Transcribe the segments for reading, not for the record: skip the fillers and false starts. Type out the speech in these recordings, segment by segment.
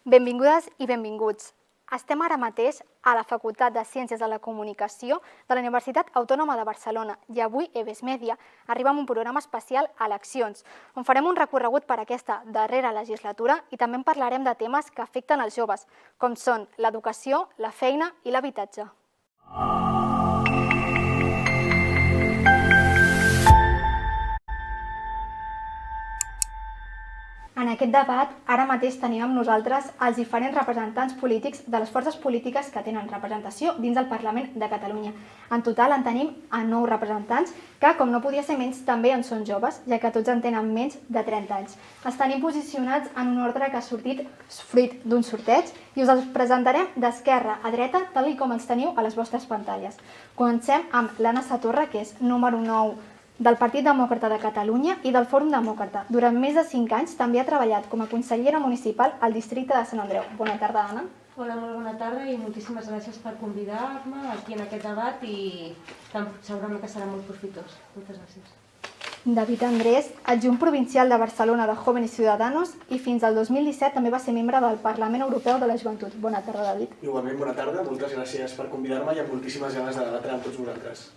Benvingudes i benvinguts. Estem ara mateix a la Facultat de Ciències de la Comunicació de la Universitat Autònoma de Barcelona i avui EBS Media arriba amb un programa especial Eleccions, on farem un recorregut per aquesta darrera legislatura i també en parlarem de temes que afecten els joves, com són l'educació, la feina i l'habitatge. En aquest debat, ara mateix tenim amb nosaltres els diferents representants polítics de les forces polítiques que tenen representació dins del Parlament de Catalunya. En total en tenim a 9 representants que, com no podia ser menys, també en són joves, ja que tots en tenen menys de 30 anys. Els tenim posicionats en un ordre que ha sortit fruit d'un sorteig i us els presentarem d'esquerra a dreta, tal com els teniu a les vostres pantalles. Comencem amb l'Anna Satorra, que és número 9 del Partit Demòcrata de Catalunya i del Fòrum Demòcrata. Durant més de 5 anys també ha treballat com a consellera municipal al districte de Sant Andreu. Bona tarda, Anna. Hola, molt bona tarda i moltíssimes gràcies per convidar-me aquí en aquest debat i segurament que serà molt profitós. Moltes gràcies. David Andrés, adjunt provincial de Barcelona de Jóvenes Ciudadanos i fins al 2017 també va ser membre del Parlament Europeu de la Joventut. Bona tarda, David. Igualment, bona tarda. Moltes gràcies per convidar-me i amb moltíssimes ganes de debatre amb tots vosaltres.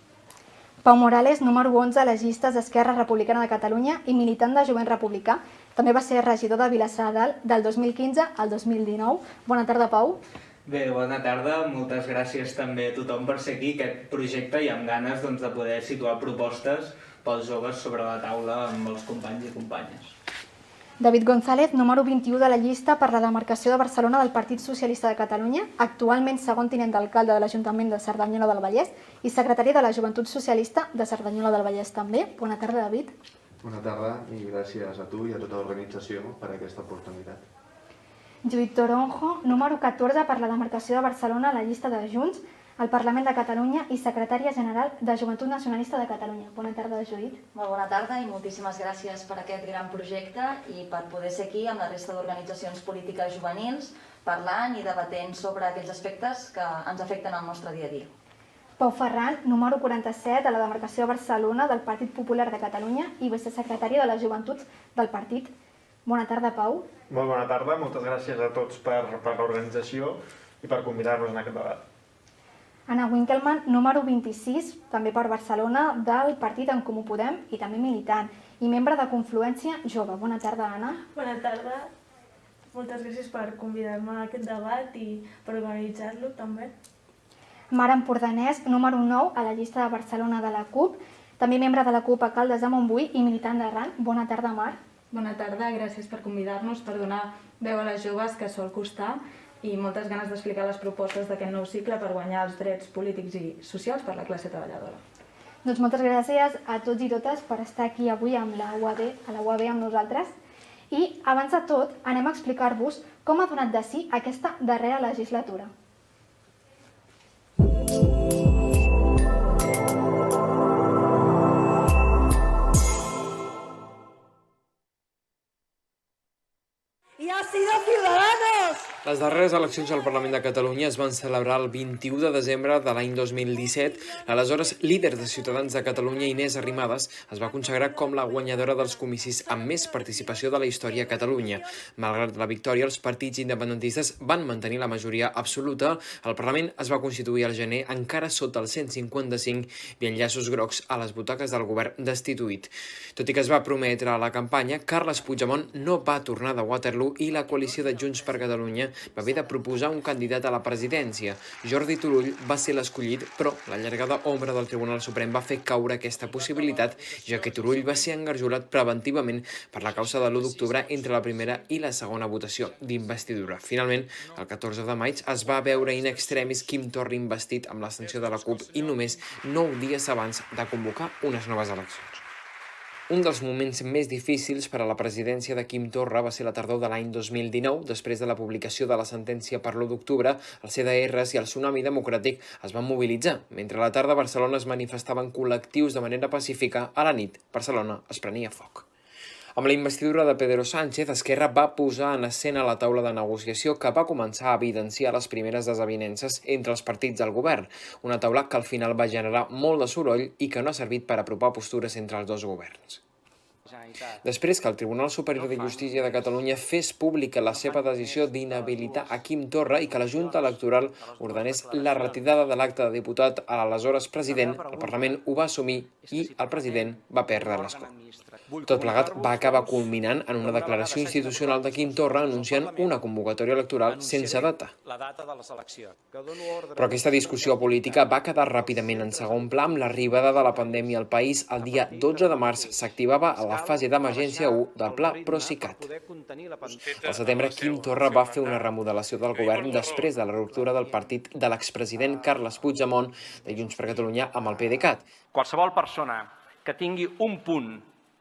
Pau Morales, número 11 a les llistes d'Esquerra Republicana de Catalunya i militant de Jovent Republicà. També va ser regidor de Vilassar de Dalt del 2015 al 2019. Bona tarda, Pau. Bé, bona tarda. Moltes gràcies també a tothom per ser aquí, aquest projecte, i amb ganes de poder situar propostes pels joves sobre la taula amb els companys i companyes. David González, número 21 de la llista per la demarcació de Barcelona del Partit Socialista de Catalunya, actualment segon tinent d'alcalde de l'Ajuntament de Cerdanyola del Vallès i secretari de la Joventut Socialista de Cerdanyola del Vallès també. Bona tarda, David. Bona tarda i gràcies a tu i a tota l'organització per aquesta oportunitat. Judit Toronjo, número 14 per la demarcació de Barcelona a la llista de Junts al Parlament de Catalunya i secretària general de Joventut Nacionalista de Catalunya. Bona tarda, Judit. Molt bona tarda i moltíssimes gràcies per aquest gran projecte i per poder ser aquí amb la resta d'organitzacions polítiques juvenils parlant i debatent sobre aquells aspectes que ens afecten al nostre dia a dia. Pau Ferran, número 47 a la demarcació de Barcelona del Partit Popular de Catalunya i vicesecretària de les Joventuts del partit. Bona tarda, Pau. Molt bona tarda, moltes gràcies a tots per l'organització i per convidar-nos en aquest debat. Anna Winkelmann, número 26, també per Barcelona, del Partit En Comú Podem i també militant i membre de Confluència Jove. Bona tarda, Anna. Bona tarda. Moltes gràcies per convidar-me a aquest debat i per organitzar-lo també. Mar Empordanès, número 9 a la llista de Barcelona de la CUP, també membre de la CUP Alcaldes de Montbui i militant d'Arran. Bona tarda, Mar. Bona tarda, gràcies per convidar-nos, per donar veu a les joves que sol costar i moltes ganes d'explicar les propostes d'aquest nou cicle per guanyar els drets polítics i socials per la classe treballadora. Doncs moltes gràcies a tots i totes per estar aquí avui amb a la UAB amb nosaltres. I abans de tot anem a explicar-vos com ha donat de si aquesta darrera legislatura. ¡Y ha sido Ciudadanos! Les darreres eleccions al Parlament de Catalunya es van celebrar el 21 de desembre de l'any 2017. L'aleshores líder de Ciutadans de Catalunya, Inés Arrimadas, es va consagrar com la guanyadora dels comicis amb més participació de la història a Catalunya. Malgrat la victòria, els partits independentistes van mantenir la majoria absoluta. El Parlament es va constituir al gener encara sota el 155 i en llaços grocs a les butaques del govern destituït. Tot i que es va prometre a la campanya, Carles Puigdemont no va tornar de Waterloo i la coalició de Junts per Catalunya va haver de proposar un candidat a la presidència. Jordi Turull va ser l'escollit, però la llargada ombra del Tribunal Suprem va fer caure aquesta possibilitat, ja que Turull va ser engarjolat preventivament per la causa de l'1 d'octubre entre la primera i la segona votació d'investidura. Finalment, el 14 de maig es va veure in extremis Quim Torra investit amb l'abstenció de la CUP i només 9 dies abans de convocar unes noves eleccions. Un dels moments més difícils per a la presidència de Quim Torra va ser la tardor de l'any 2019, després de la publicació de la sentència per l'1 d'octubre. Els CDRs i el Tsunami Democràtic es van mobilitzar. Mentre a la tarda a Barcelona es manifestaven col·lectius de manera pacífica, a la nit Barcelona es prenia foc. Amb la investidura de Pedro Sánchez, Esquerra va posar en escena la taula de negociació que va començar a evidenciar les primeres desavinences entre els partits del govern, una taula que al final va generar molt de soroll i que no ha servit per apropar postures entre els dos governs. Després que el Tribunal Superior de Justícia de Catalunya fes pública la seva decisió d'inhabilitar a Quim Torra i que la Junta Electoral ordenés la retirada de l'acte de diputat a l'aleshores president, el Parlament ho va assumir i el president va perdre l'escó. Tot plegat va acabar culminant en una declaració institucional de Quim Torra anunciant una convocatòria electoral sense data. Però aquesta discussió política va quedar ràpidament en segon pla amb l'arribada de la pandèmia al país. El dia 12 de març s'activava la fase d'emergència 1 del Pla Procicat. Al setembre, Quim Torra va fer una remodelació del govern després de la ruptura del partit de l'expresident Carles Puigdemont de Junts per Catalunya amb el PDeCAT. Qualsevol persona que tingui un punt,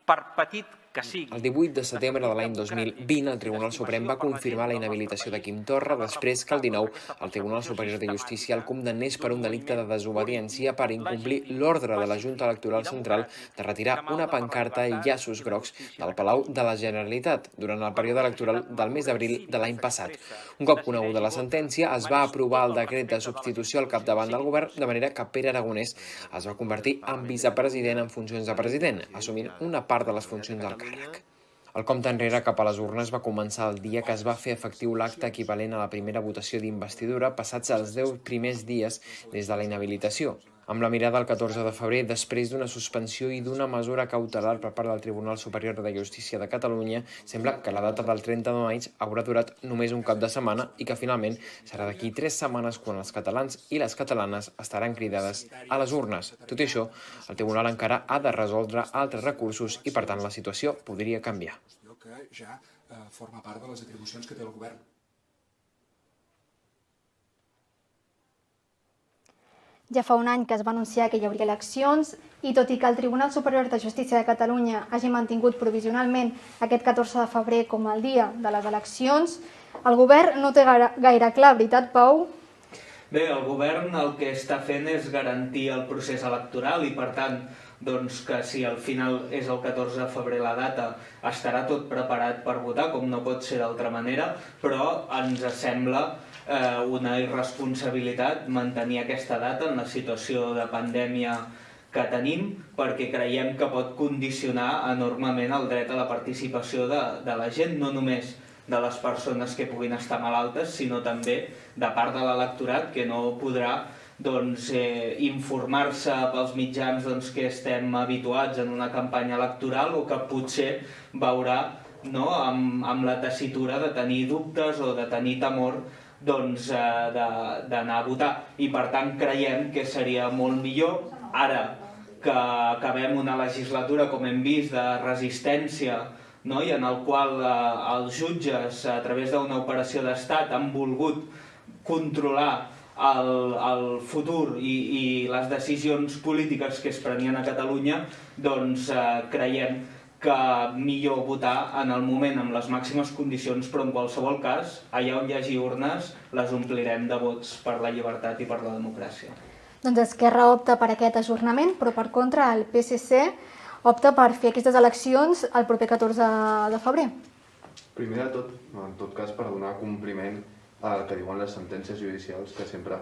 per petit que sigui... El 18 de setembre de l'any 2020, el Tribunal Suprem va confirmar la inhabilitació de Quim Torra després que el 19 el Tribunal Superior de Justícia el condemnés per un delicte de desobediència per incomplir l'ordre de la Junta Electoral Central de retirar una pancarta i llaços grocs del Palau de la Generalitat durant el període electoral del mes d'abril de l'any passat. Un cop coneguda la sentència, es va aprovar el decret de substitució al capdavant del govern, de manera que Pere Aragonès es va convertir en vicepresident en funcions de president, assumint una part de les funcions del càrrec. El compte enrere cap a les urnes va començar el dia que es va fer efectiu l'acte equivalent a la primera votació d'investidura passats els 10 primers dies des de la inhabilitació. Amb la mirada al 14 de febrer, després d'una suspensió i d'una mesura cautelar per part del Tribunal Superior de Justícia de Catalunya, sembla que la data del 30 de maig haurà durat només un cap de setmana i que finalment serà d'aquí 3 setmanes quan els catalans i les catalanes estaran cridades a les urnes. Tot i això, el Tribunal encara ha de resoldre altres recursos i, per tant, la situació podria canviar. Que ja forma part de les atribucions que té el govern. Ja fa un any que es va anunciar que hi hauria eleccions i tot i que el Tribunal Superior de Justícia de Catalunya hagi mantingut provisionalment aquest 14 de febrer com el dia de les eleccions, el govern no té gaire clar, veritat, Pau? Bé, el govern el que està fent és garantir el procés electoral i, per tant, doncs que si al final és el 14 de febrer la data, estarà tot preparat per votar, com no pot ser d'altra manera, però ens sembla una irresponsabilitat mantenir aquesta data en la situació de pandèmia que tenim, perquè creiem que pot condicionar enormement el dret a la participació de la gent, no només de les persones que puguin estar malaltes, sinó també de part de l'electorat que no podrà informar-se pels mitjans que estem habituats en una campanya electoral o que potser veurà amb la tessitura de tenir dubtes o de tenir temor d'anar a votar. I per tant creiem que seria molt millor, ara que acabem una legislatura, com hem vist, de resistència, i en el qual els jutges, a través d'una operació d'estat, han volgut controlar el futur i les decisions polítiques que es prenien a Catalunya, doncs creiem que millor votar en el moment amb les màximes condicions, però en qualsevol cas, allà on hi hagi urnes, les omplirem de vots per la llibertat i per la democràcia. Doncs Esquerra opta per aquest ajornament, però per contra el PSC opta per fer aquestes eleccions el proper 14 de febrer. Primer de tot, en tot cas, per donar compliment al que diuen les sentències judicials, que sempre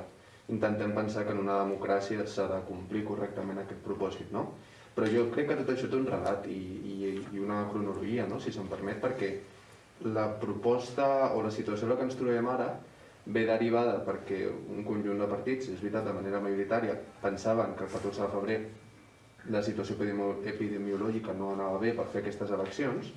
intentem pensar que en una democràcia s'ha de complir correctament aquest propòsit, no? Però jo crec que tot això té un relat i una cronologia, si se'm permet, perquè la proposta o la situació en la que ens trobem ara ve derivada perquè un conjunt de partits, és veritat, de manera majoritària, pensaven que el 14 de febrer la situació epidemiològica no anava bé per fer aquestes eleccions,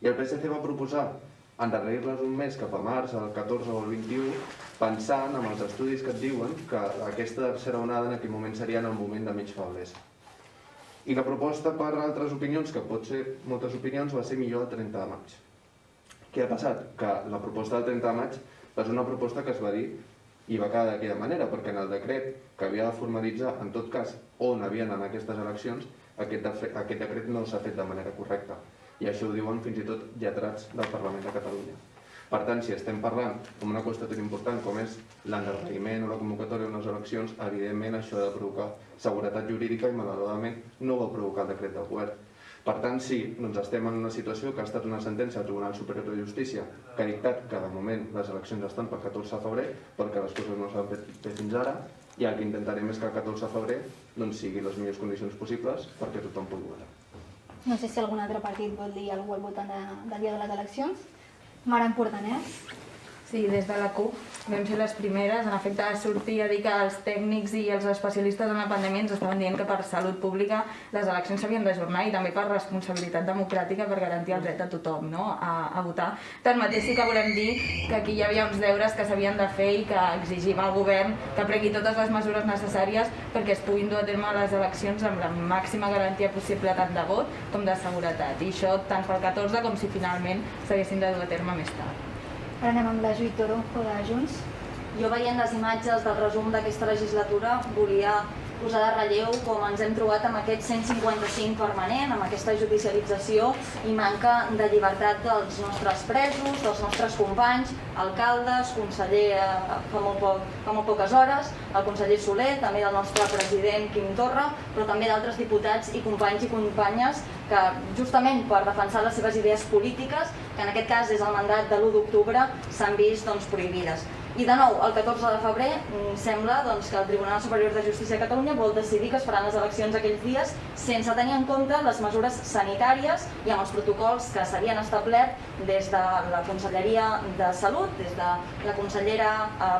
i el PSC va proposar endarrerir-les un mes cap a març, el 14 o el 21, pensant en els estudis que et diuen que aquesta tercera onada en aquell moment seria en el moment de menys feblesa. I la proposta per altres opinions, que pot ser moltes opinions, va ser millor el 30 de maig. Què ha passat? Que la proposta del 30 de maig va ser una proposta que es va dir i va quedar d'aquella manera, perquè en el decret que havia de formalitzar, en tot cas, on havien d'anar aquestes eleccions, aquest decret no s'ha fet de manera correcta. I això ho diuen fins i tot lletrats del Parlament de Catalunya. Per tant, si estem parlant d'una qüestió tan important com és l'endarreriment o la convocatòria d'unes eleccions, evidentment això ha de provocar seguretat jurídica i malauradament no va provocar el decret del govern. Per tant, sí, estem en una situació que ha estat una sentència del Tribunal Superior de Justícia que ha dictat que de moment les eleccions estan pel 14 de febrer perquè les coses no s'han fet fins ara i el que intentarem és que el 14 de febrer siguin les millors condicions possibles perquè tothom pugui votar. No sé si algun altre partit vol dir alguna cosa al voltant del dia de les eleccions. Mare Empordanès. Sí, des de la CUP vam ser les primeres, en efecte, a sortir a dir que els tècnics i els especialistes en la pandèmia ens estaven dient que per salut pública les eleccions s'havien d'ajornar i també per responsabilitat democràtica per garantir el dret de tothom a votar. Tanmateix sí que volem dir que aquí hi havia uns deures que s'havien de fer i que exigim al govern que prengui totes les mesures necessàries perquè es puguin dur a terme les eleccions amb la màxima garantia possible tant de vot com de seguretat. I això tant pel 14 com si finalment s'haguessin de dur a terme més tard. Ara anem amb la Judit Toronjo de Junts. Jo veient les imatges del resum d'aquesta legislatura volia posar de relleu com ens hem trobat amb aquest 155 permanent, amb aquesta judicialització i manca de llibertat dels nostres presos, dels nostres companys, alcaldes, conseller fa molt poques hores, el conseller Soler, també del nostre president Quim Torra, però també d'altres diputats i companys i companyes que justament per defensar les seves idees polítiques, que en aquest cas des del mandat de l'1 d'octubre s'han vist prohibides. I de nou, el 14 de febrer sembla que el Tribunal Superior de Justícia de Catalunya vol decidir que es faran les eleccions aquells dies sense tenir en compte les mesures sanitàries i amb els protocols que s'havien establert des de la Conselleria de Salut, des de la consellera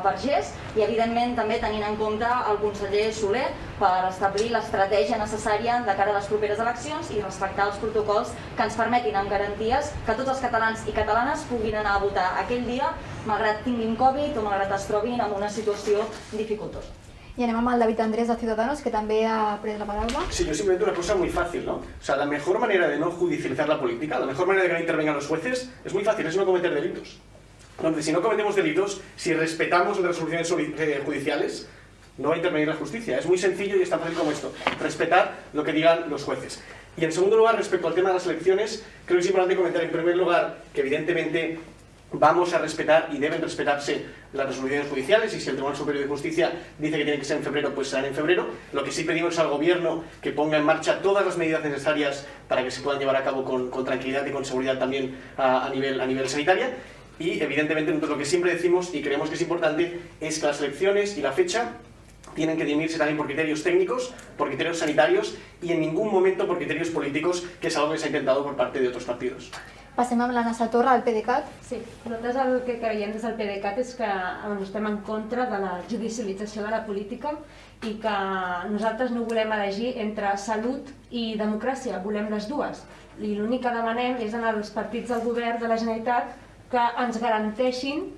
Vergés i evidentment també tenint en compte el conseller Soler per establir l'estratègia necessària de cara a les properes eleccions i respectar els protocols que ens permetin amb garanties que tots els catalans i catalanes puguin anar a votar aquell dia malgrat tinguin Covid o malgrat es trobin en una situació dificultosa. Y anem amb el David Andrés de Ciudadanos, que també ha pres la palabra. Sí, yo simplemente una cosa muy fácil, ¿no? O sea, la mejor manera de no judicializar la política, la mejor manera de que no intervengan los jueces, es muy fácil, es no cometer delitos. Entonces, si no cometemos delitos, si respetamos las resoluciones judiciales, no va a intervenir la justicia. Es muy sencillo y es tan fácil como esto. Respetar lo que digan los jueces. Y en segundo lugar, respecto al tema de las elecciones, creo que es importante comentar en primer lugar que evidentemente vamos a respetar y deben respetarse las resoluciones judiciales y si el Tribunal Superior de Justicia dice que tiene que ser en febrero, pues serán en febrero. Lo que sí pedimos al Gobierno que ponga en marcha todas las medidas necesarias para que se puedan llevar a cabo con tranquilidad y con seguridad también a nivel sanitaria. Y evidentemente nosotros lo que siempre decimos y creemos que es importante es que las elecciones y la fecha tienen que dirimirse también por criterios técnicos, por criterios sanitarios y en ningún momento por criterios políticos, que es algo que se ha intentado por parte de otros partidos. Passem amb l'Anna Satorra, al PDeCAT. Sí, nosaltres el que creiem des del PDeCAT és que estem en contra de la judicialització de la política i que nosaltres no volem elegir entre salut i democràcia, volem les dues. I l'únic que demanem és als partits del govern de la Generalitat que ens garanteixin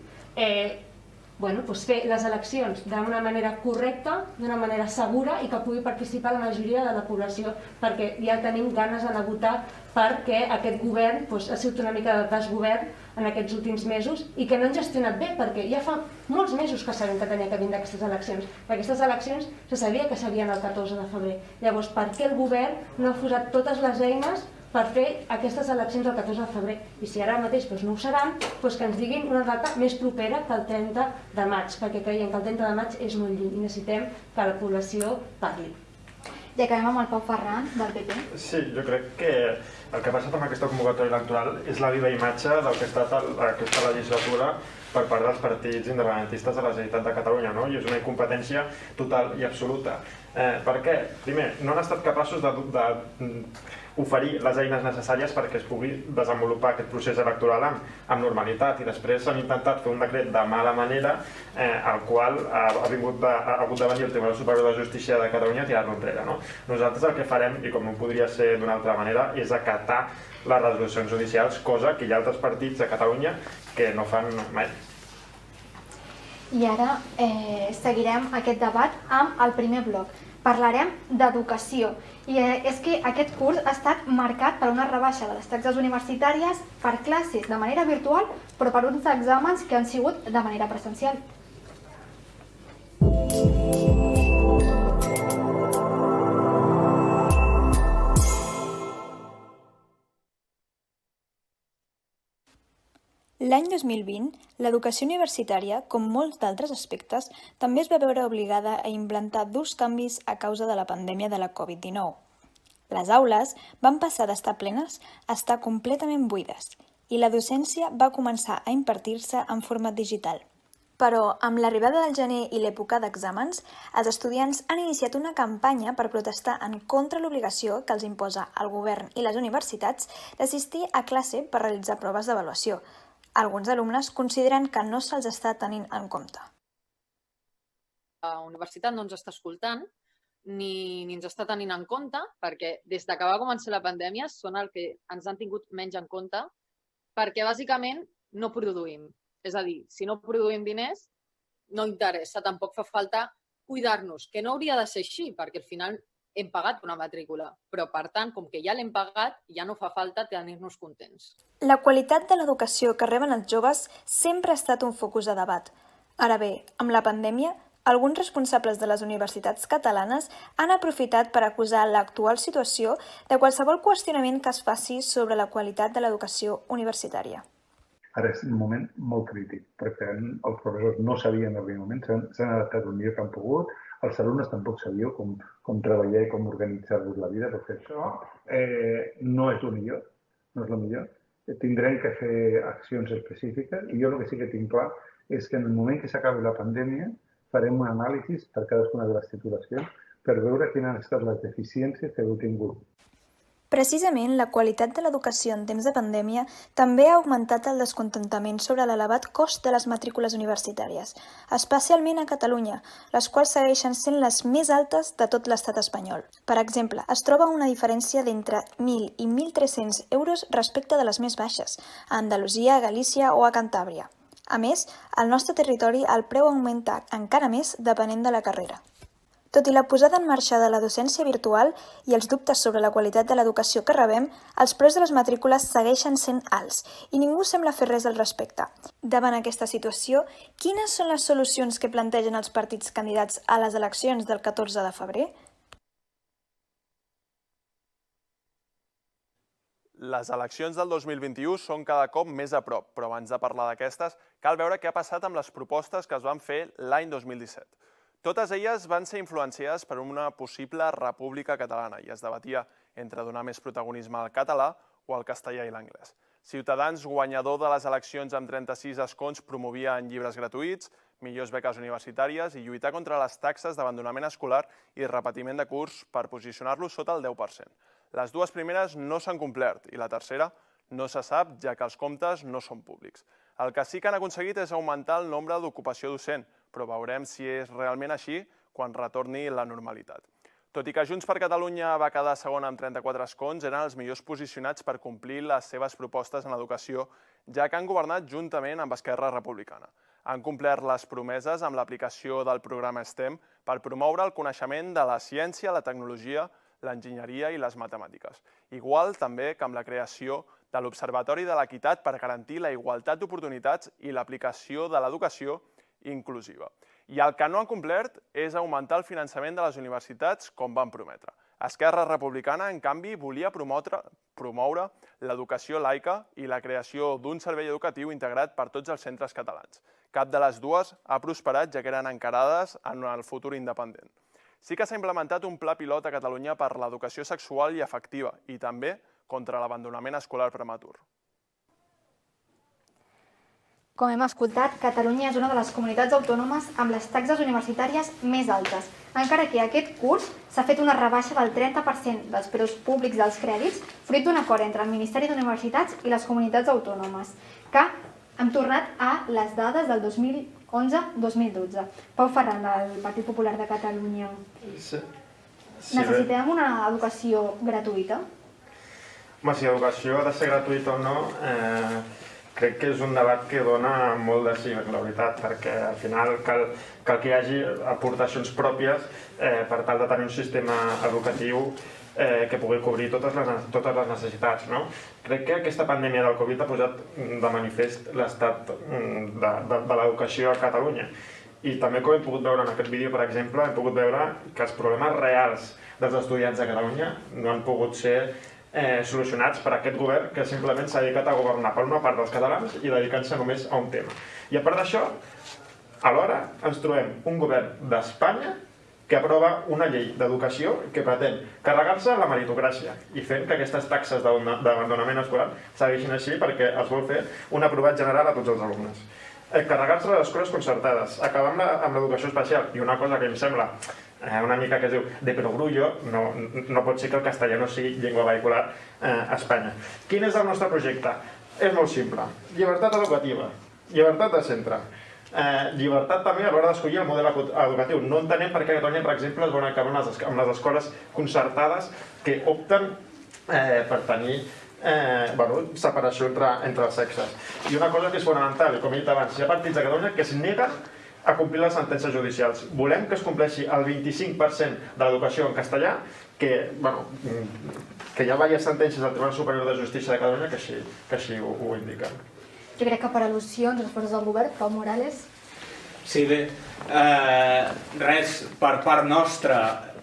fer les eleccions d'una manera correcta, d'una manera segura i que pugui participar la majoria de la població, perquè ja tenim ganes d'anar a votar perquè aquest govern ha sigut una mica de desgovern en aquests últims mesos i que no han gestionat bé, perquè ja fa molts mesos que sabem que tenia que vindre aquestes eleccions. Aquestes eleccions se sabia que serien el 14 de febrer. Llavors, per què el govern no ha posat totes les eines per fer aquestes eleccions el 14 de febrer? I si ara mateix no ho seran, que ens diguin una data més propera que el 30 de maig, perquè creiem que el 30 de maig és molt lluny i necessitem que la població parli. I acabem amb el Pau Ferran, del PP. Sí, jo crec que el que passa amb aquesta convocatòria electoral és la viva imatge del que ha estat aquesta legislatura per part dels partits independentistes de la Generalitat de Catalunya, no? I és una incompetència total i absoluta. Per què? Primer, no han estat capaços d'oferir les eines necessàries perquè es pugui desenvolupar aquest procés electoral amb normalitat i després han intentat fer un decret de mala manera al qual ha hagut de venir el Tribunal Superior de Justícia de Catalunya a tirar-lo enrere. Nosaltres el que farem, i com no podria ser d'una altra manera, és acatar les resolucions judicials, cosa que hi ha altres partits a Catalunya que no fan mai. I ara seguirem aquest debat amb el primer bloc. Parlarem d'educació. I és que aquest curs ha estat marcat per una rebaixa de les taxes universitàries per classes de manera virtual, però per uns exàmens que han sigut de manera presencial. L'any 2020, l'educació universitària, com molts d'altres aspectes, també es va veure obligada a implantar durs canvis a causa de la pandèmia de la Covid-19. Les aules van passar d'estar plenes a estar completament buides i la docència va començar a impartir-se en format digital. Però, amb l'arribada del gener i l'època d'exàmens, els estudiants han iniciat una campanya per protestar en contra l'obligació que els imposa el govern i les universitats d'assistir a classe per realitzar proves d'avaluació. Alguns alumnes consideren que no se'ls està tenint en compte. La universitat no ens està escoltant ni ens està tenint en compte perquè des que va començar la pandèmia són el que ens han tingut menys en compte perquè bàsicament no produïm. És a dir, si no produïm diners, no interessa, tampoc fa falta cuidar-nos, que no hauria de ser així, perquè al final hem pagat una matrícula, però per tant, com que ja l'hem pagat, ja no fa falta tenir-nos contents. La qualitat de l'educació que reben els joves sempre ha estat un focus de debat. Ara bé, amb la pandèmia, alguns responsables de les universitats catalanes han aprofitat per acusar l'actual situació de qualsevol qüestionament que es faci sobre la qualitat de l'educació universitària. Ara és un moment molt crític, perquè els professors no sabien en aquell moment, s'han adaptat el millor que han pogut, els alumnes tampoc sabíeu com treballar i com organitzar-vos la vida, perquè això no és el millor, no és el millor. Tindrem que fer accions específiques i jo el que sí que tinc clar és que en el moment que s'acabi la pandèmia farem un anàlisi per cadascuna de les titulacions per veure quines han estat les deficiències que heu tingut. Precisament, la qualitat de l'educació en temps de pandèmia també ha augmentat el descontentament sobre l'elevat cost de les matrícules universitàries, especialment a Catalunya, les quals segueixen sent les més altes de tot l'estat espanyol. Per exemple, es troba una diferència d'entre 1.000 i 1.300 euros respecte de les més baixes, a Andalusia, a Galícia o a Cantàbria. A més, al nostre territori el preu augmenta encara més depenent de la carrera. Tot i la posada en marxa de la docència virtual i els dubtes sobre la qualitat de l'educació que rebem, els preus de les matrícules segueixen sent alts i ningú sembla fer res al respecte. Davant aquesta situació, quines són les solucions que plantegen els partits candidats a les eleccions del 14 de febrer? Les eleccions del 2021 són cada cop més a prop, però abans de parlar d'aquestes, cal veure què ha passat amb les propostes que es van fer l'any 2017. Totes elles van ser influenciades per una possible república catalana i es debatia entre donar més protagonisme al català o al castellà i l'anglès. Ciutadans, guanyador de les eleccions amb 36 escons, promovia llibres gratuïts, millors beques universitàries i lluitar contra les taxes d'abandonament escolar i repetiment de curs per posicionar-los sota el 10%. Les dues primeres no s'han complert i la tercera no se sap, ja que els comptes no són públics. El que sí que han aconseguit és augmentar el nombre d'ocupació docent, però veurem si és realment així quan retorni la normalitat. Tot i que Junts per Catalunya va quedar segona amb 34 escons, eren els millors posicionats per complir les seves propostes en l'educació, ja que han governat juntament amb Esquerra Republicana. Han complert les promeses amb l'aplicació del programa STEM per promoure el coneixement de la ciència, la tecnologia, l'enginyeria i les matemàtiques. Igual també que amb la creació de l'Observatori de l'Equitat per garantir la igualtat d'oportunitats i l'aplicació de l'educació inclusiva. I el que no han complert és augmentar el finançament de les universitats com van prometre. Esquerra Republicana, en canvi, volia promoure l'educació laica i la creació d'un servei educatiu integrat per tots els centres catalans. Cap de les dues ha prosperat, ja que eren encarades en el futur independent. Sí que s'ha implementat un pla pilot a Catalunya per l'educació sexual i afectiva i també contra l'abandonament escolar prematur. Com hem escoltat, Catalunya és una de les comunitats autònomes amb les taxes universitàries més altes, encara que aquest curs s'ha fet una rebaixa del 30% dels preus públics dels crèdits, fruit d'un acord entre el Ministeri d'Universitats i les comunitats autònomes, que hem tornat a les dades del 2011-2012. Pau Ferran, del Partit Popular de Catalunya. Necessitem una educació gratuïta? Home, si l'educació ha de ser gratuïta o no, crec que és un debat que dona molt de sí, la veritat, perquè al final cal que hi hagi aportacions pròpies per tal de tenir un sistema educatiu que pugui cobrir totes les necessitats. Crec que aquesta pandèmia del Covid ha posat de manifest l'estat de l'educació a Catalunya. I també, com hem pogut veure en aquest vídeo, per exemple, hem pogut veure que els problemes reals dels estudiants de Catalunya no han pogut ser solucionats per aquest govern que simplement s'ha dedicat a governar per una part dels catalans i dedicant-se només a un tema. I a part d'això, alhora ens trobem un govern d'Espanya que aprova una llei d'educació que pretén carregar-se la meritocràcia i fent que aquestes taxes d'abandonament escolar segueixin així perquè es vol fer un aprovat general a tots els alumnes. carregar-se les escoles concertades, acabar amb l'educació especial. I una cosa que em sembla una mica que es diu de perogrullo, no pot ser que el castellà no sigui llengua vehicular a Espanya. Quin és el nostre projecte? És molt simple. Llibertat educativa, llibertat de centre, llibertat també a l'hora d'escollir el model educatiu. No entenem per què a Catalunya, per exemple, es volen acabar amb les escoles concertades que opten per tenir separació entre els sexes. I una cosa que és fonamental, i com he dit abans, hi ha partits de Catalunya que es neguen a complir les sentències judicials. Volem que es compleixi el 25% de l'educació en castellà, que hi ha diverses sentències del Tribunal Superior de Justícia de Catalunya que així ho indiquen. Jo crec que per al·lusions, les forces del govern, Pau Morales. Sí, bé, res, per part nostra,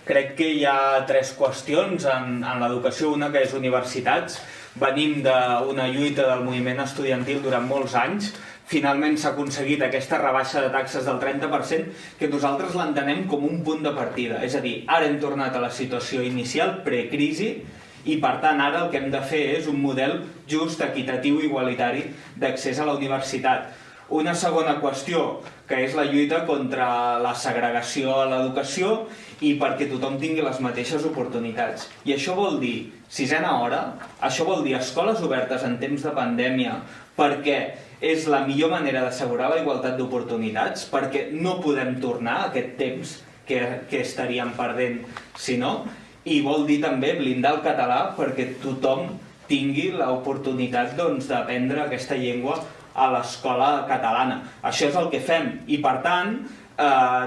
crec que hi ha tres qüestions en l'educació. Una que és universitats. Venim d'una lluita del moviment estudiantil durant molts anys. Finalment s'ha aconseguit aquesta rebaixa de taxes del 30%, que nosaltres l'entenem com un punt de partida. És a dir, ara hem tornat a la situació inicial, precrisi, i per tant ara el que hem de fer és un model just, equitatiu i igualitari d'accés a la universitat. Una segona qüestió, que és la lluita contra la segregació a l'educació i perquè tothom tingui les mateixes oportunitats. I això vol dir sisena hora, això vol dir escoles obertes en temps de pandèmia, perquè és la millor manera d'assegurar la igualtat d'oportunitats, perquè no podem tornar a aquest temps que estaríem perdent si no, i vol dir també blindar el català perquè tothom tingui l'oportunitat d'aprendre aquesta llengua a l'escola catalana. Això és el que fem i, per tant,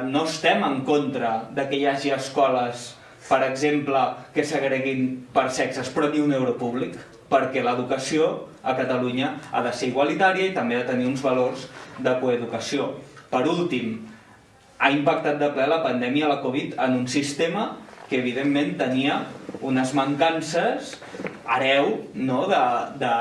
no estem en contra que hi hagi escoles, per exemple, que segreguin per sexes, però ni un euro públic, perquè l'educació a Catalunya ha de ser igualitària i també ha de tenir uns valors de coeducació. Per últim, ha impactat de ple la pandèmia de la Covid en un sistema que evidentment tenia unes mancances hereu de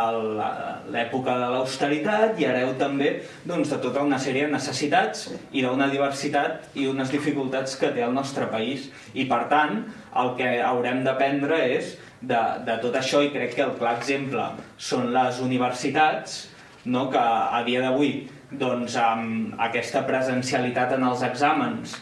l'època de l'austeritat i hereu també de tota una sèrie de necessitats i d'una diversitat i unes dificultats que té el nostre país. I per tant, el que haurem d'aprendre és de tot això, i crec que el clar exemple són les universitats, que a dia d'avui, amb aquesta presencialitat en els exàmens,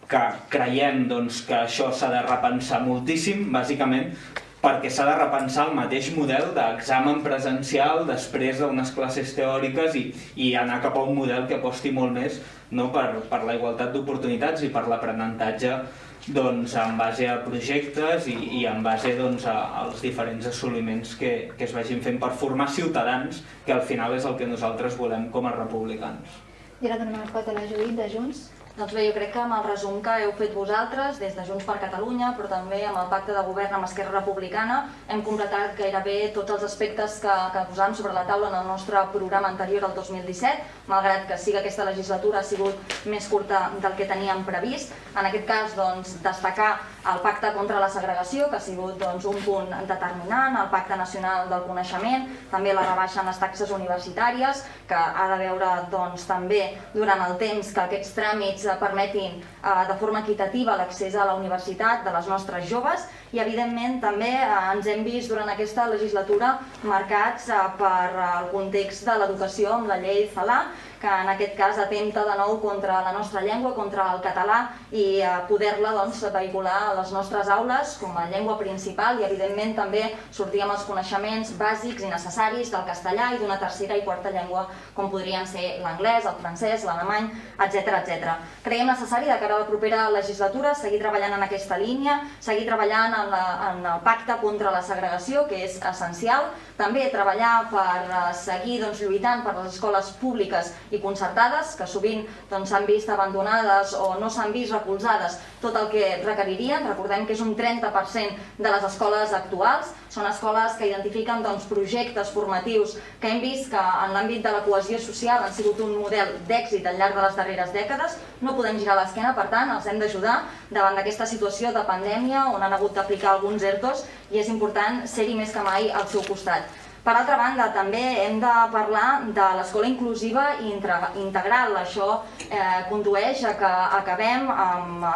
que creiem que això s'ha de repensar moltíssim, bàsicament perquè s'ha de repensar el mateix model d'examen presencial després d'unes classes teòriques i anar cap a un model que aposti molt més per la igualtat d'oportunitats i per l'aprenentatge en base a projectes i en base als diferents assoliments que es vagin fent per formar ciutadans, que al final és el que nosaltres volem com a republicans. I ara donem el pas a la Judit, de Junts. Doncs bé, jo crec que amb el resum que heu fet vosaltres, des de Junts per Catalunya, però també amb el pacte de govern amb Esquerra Republicana, hem completat gairebé tots els aspectes que posàvem sobre la taula en el nostre programa anterior, el 2017, malgrat que sí que aquesta legislatura ha sigut més curta del que teníem previst. En aquest cas, destacar el pacte contra la segregació, que ha sigut un punt determinant, el pacte nacional del coneixement, també la rebaixa en les taxes universitàries, que ha de veure també durant el temps que aquests tràmits permetin de forma equitativa l'accés a la universitat de les nostres joves i evidentment també ens hem vist durant aquesta legislatura marcats per el context de l'educació amb la llei Celaá, que en aquest cas atempta de nou contra la nostra llengua, contra el català i poder-la vehicular a les nostres aules com a llengua principal i evidentment també sortir amb els coneixements bàsics i necessaris del castellà i d'una tercera i quarta llengua com podrien ser l'anglès, el francès, l'alemany, etc. Creiem necessari de cara a la propera legislatura seguir treballant en aquesta línia, seguir treballant en el pacte contra la segregació, que és essencial, també treballar per seguir lluitant per les escoles públiques i concertades, que sovint s'han vist abandonades o no s'han vist recolzades tot el que requeririen. Recordem que és un 30% de les escoles actuals. Són escoles que identifiquen projectes formatius que hem vist que en l'àmbit de la cohesió social han sigut un model d'èxit al llarg de les darreres dècades. No podem girar l'esquena, per tant, els hem d'ajudar davant d'aquesta situació de pandèmia on han hagut d'aplicar alguns ERTOs i és important ser-hi més que mai al seu costat. Per altra banda, també hem de parlar de l'escola inclusiva i integral. Això condueix a que acabem amb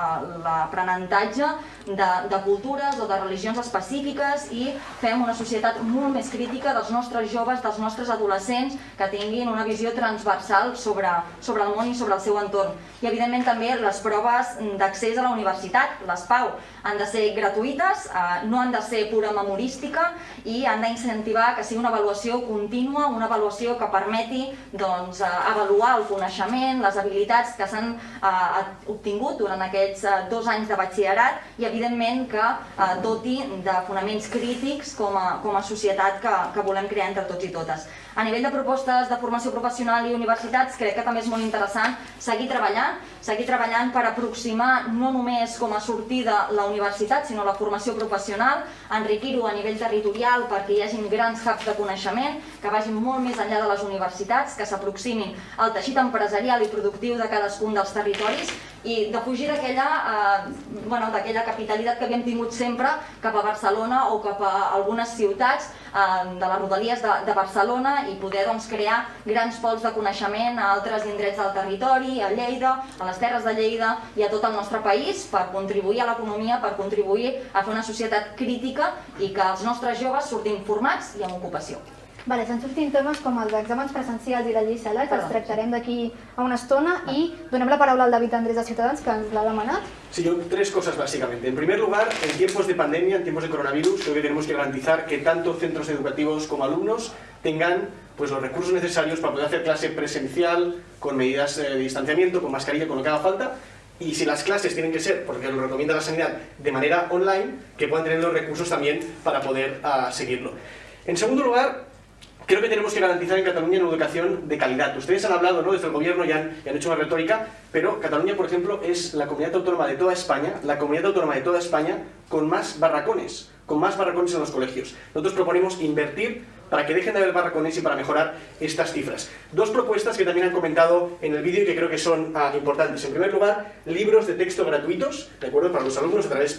l'aprenentatge de cultures o de religions específiques i fem una societat molt més crítica dels nostres joves, dels nostres adolescents, que tinguin una visió transversal sobre el món i sobre el seu entorn. I evidentment també les proves d'accés a la universitat, les PAU, han de ser gratuïtes, no han de ser pura memorística i han d'incentivar que sigui una avaluació contínua, una avaluació que permeti avaluar el coneixement, les habilitats que s'han obtingut durant aquests 2 anys de batxillerat i evidentment que doti de fonaments crítics com a societat que volem crear entre tots i totes. A nivell de propostes de formació professional i universitats, crec que també és molt interessant seguir treballant per aproximar no només com a sortida la universitat, sinó la formació professional, enriquir-ho a nivell territorial perquè hi hagin grans hubs de coneixement que vagin molt més enllà de les universitats, que s'aproximin al teixit empresarial i productiu de cadascun dels territoris i de fugir d'aquella capitalitat que havíem tingut sempre cap a Barcelona o cap a algunes ciutats de les rodalies de Barcelona i poder crear grans pols de coneixement a altres indrets del territori, a Lleida, a les Terres de Lleida i a tot el nostre país per contribuir a l'economia, per contribuir a fer una societat crítica i que els nostres joves surtin formats i amb ocupació. Vale, estan sortint temes com els exàmens presencials i la llei CELA, que els tractarem d'aquí a una estona y donem la palabra al David Andrés de Ciutadans, que ens l'ha demanat. Sí, yo 3 cosas básicamente. En primer lugar, en tiempos de pandemia, en tiempos de coronavirus, creo que tenemos que garantizar que tanto centros educativos como alumnos tengan los recursos necesarios para poder hacer clase presencial, con medidas de distanciamiento, con mascarilla, con lo que haga falta. Y si las clases tienen que ser, porque lo recomienda la sanidad, de manera online, que puedan tener los recursos también para poder seguirlo. En segundo lugar, creo que tenemos que garantizar en Cataluña una educación de calidad. Ustedes han hablado, desde el gobierno y han hecho una retórica, pero Cataluña, por ejemplo, es la comunidad autónoma de toda España, con más barracones en los colegios. Nosotros proponemos invertir para que dejen de haber barracones y para mejorar estas cifras. 2 propuestas que también han comentado en el vídeo y que creo que son importantes. En primer lugar, libros de texto gratuitos, ¿de acuerdo?, para los alumnos a través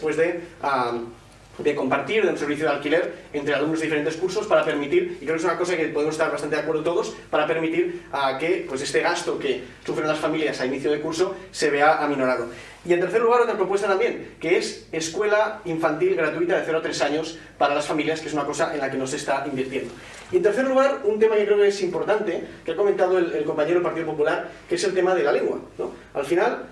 de compartir de un servicio de alquiler entre alumnos de diferentes cursos para permitir, y creo que es una cosa que podemos estar bastante de acuerdo todos, para permitir que este gasto que sufren las familias a inicio de curso se vea aminorado. Y en tercer lugar, otra propuesta también, que es escuela infantil gratuita de 0 a 3 años para las familias, que es una cosa en la que no se está invirtiendo. Y en tercer lugar, un tema que creo que es importante, que ha comentado el compañero del Partido Popular, que es el tema de la lengua, ¿no? Al final,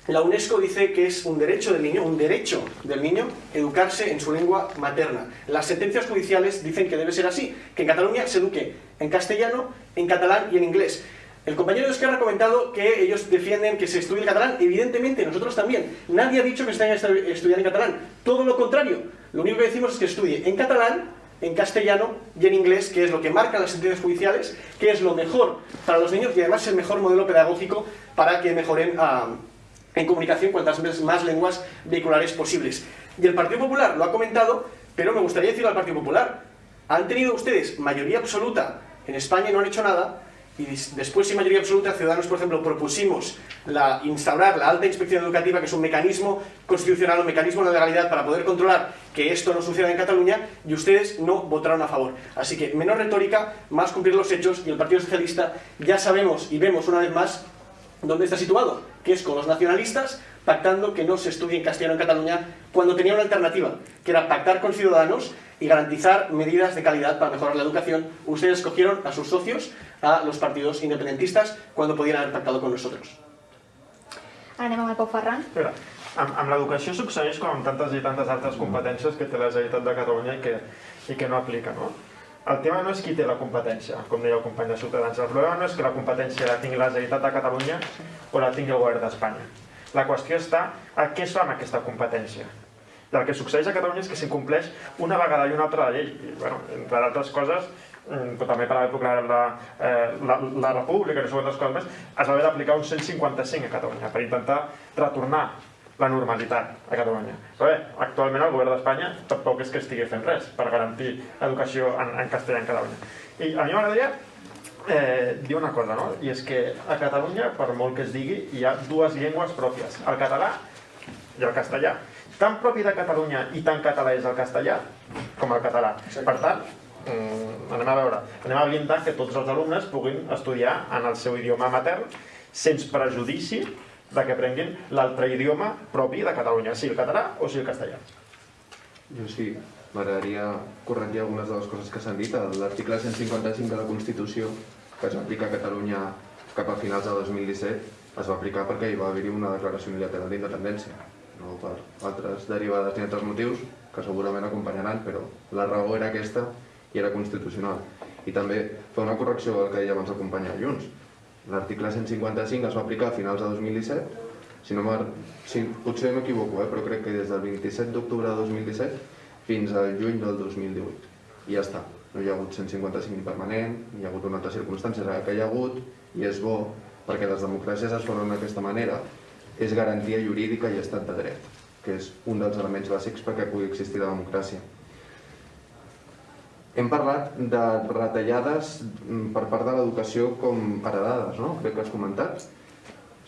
la UNESCO dice que es un derecho del niño, educarse en su lengua materna. Las sentencias judiciales dicen que debe ser así, que en Cataluña se eduque en castellano, en catalán y en inglés. El compañero de Esquerra ha comentado que ellos defienden que se estudie el catalán. Evidentemente, nosotros también. Nadie ha dicho que se tenga que estudiar en catalán. Todo lo contrario. Lo único que decimos es que estudie en catalán, en castellano y en inglés, que es lo que marcan las sentencias judiciales, que es lo mejor para los niños y además es el mejor modelo pedagógico para que mejoren en comunicación cuantas más lenguas vehiculares posibles. Y el Partido Popular lo ha comentado, pero me gustaría decirle al Partido Popular, han tenido ustedes mayoría absoluta en España y no han hecho nada, y después sin mayoría absoluta, Ciudadanos, por ejemplo, propusimos instaurar la alta inspección educativa, que es un mecanismo constitucional, un mecanismo de legalidad para poder controlar que esto no suceda en Cataluña, y ustedes no votaron a favor. Así que menos retórica, más cumplir los hechos, y el Partido Socialista ya sabemos y vemos una vez más dónde está situado, que es con los nacionalistas, pactando que no se estudie en castellano en Cataluña, cuando tenía una alternativa, que era pactar con Ciudadanos y garantizar medidas de calidad para mejorar la educación. Ustedes escogieron a sus socios, a los partidos independentistas, cuando podían haber pactado con nosotros. Ara anem amb el Pau Ferran. Amb l'educació succeeix com amb tantes i tantes altres competències que té la Generalitat de Catalunya i que no aplica, no? El tema no és qui té la competència, com deia el company de Ciutadans. El problema no és que la competència la tingui la Generalitat de Catalunya o la tingui el govern d'Espanya. La qüestió està a què es fa amb aquesta competència. I el que succeeix a Catalunya és que s'incompleix una vegada i una altra la llei. I, entre d'altres coses, però també per haver proclamat la República i no sé quantes coses més, es va haver d'aplicar un 155 a Catalunya per intentar retornar la normalitat a Catalunya. Però bé, actualment el govern d'Espanya tampoc és que estigui fent res per garantir l'educació en castellà en Catalunya. I a mi m'agradaria dir una cosa, no? I és que a Catalunya, per molt que es digui, hi ha 2 llengües pròpies, el català i el castellà. Tan propi de Catalunya i tan català és el castellà com el català. Per tant, anem a veure, anem a blindar que tots els alumnes puguin estudiar en el seu idioma matern sense prejudici de que aprenguin l'altre idioma propi de Catalunya, sigui el català o sigui el castellà. Jo sí, m'agradaria corregir algunes de les coses que s'han dit. L'article 155 de la Constitució, que es va aplicar a Catalunya cap a finals de 2017, es va aplicar perquè hi va haver-hi una declaració unilateral d'independència, no per altres derivades ni altres motius que segurament acompanyaran, però la raó era aquesta i era constitucional. I també fer una correcció del que deia abans el company Junts. L'article 155 es va aplicar a finals de 2017, potser m'equivoco, però crec que des del 27 d'octubre de 2017 fins al juny del 2018. I ja està, no hi ha hagut 155 ni permanent, ni hi ha hagut una altra circumstància que hi ha hagut, i és bo, perquè les democràcies es formen d'aquesta manera, és garantia jurídica i estat de dret, que és un dels elements bàsics perquè pugui existir la democràcia. Hem parlat de retallades per part de l'educació com heredades, no? Crec que has comentat.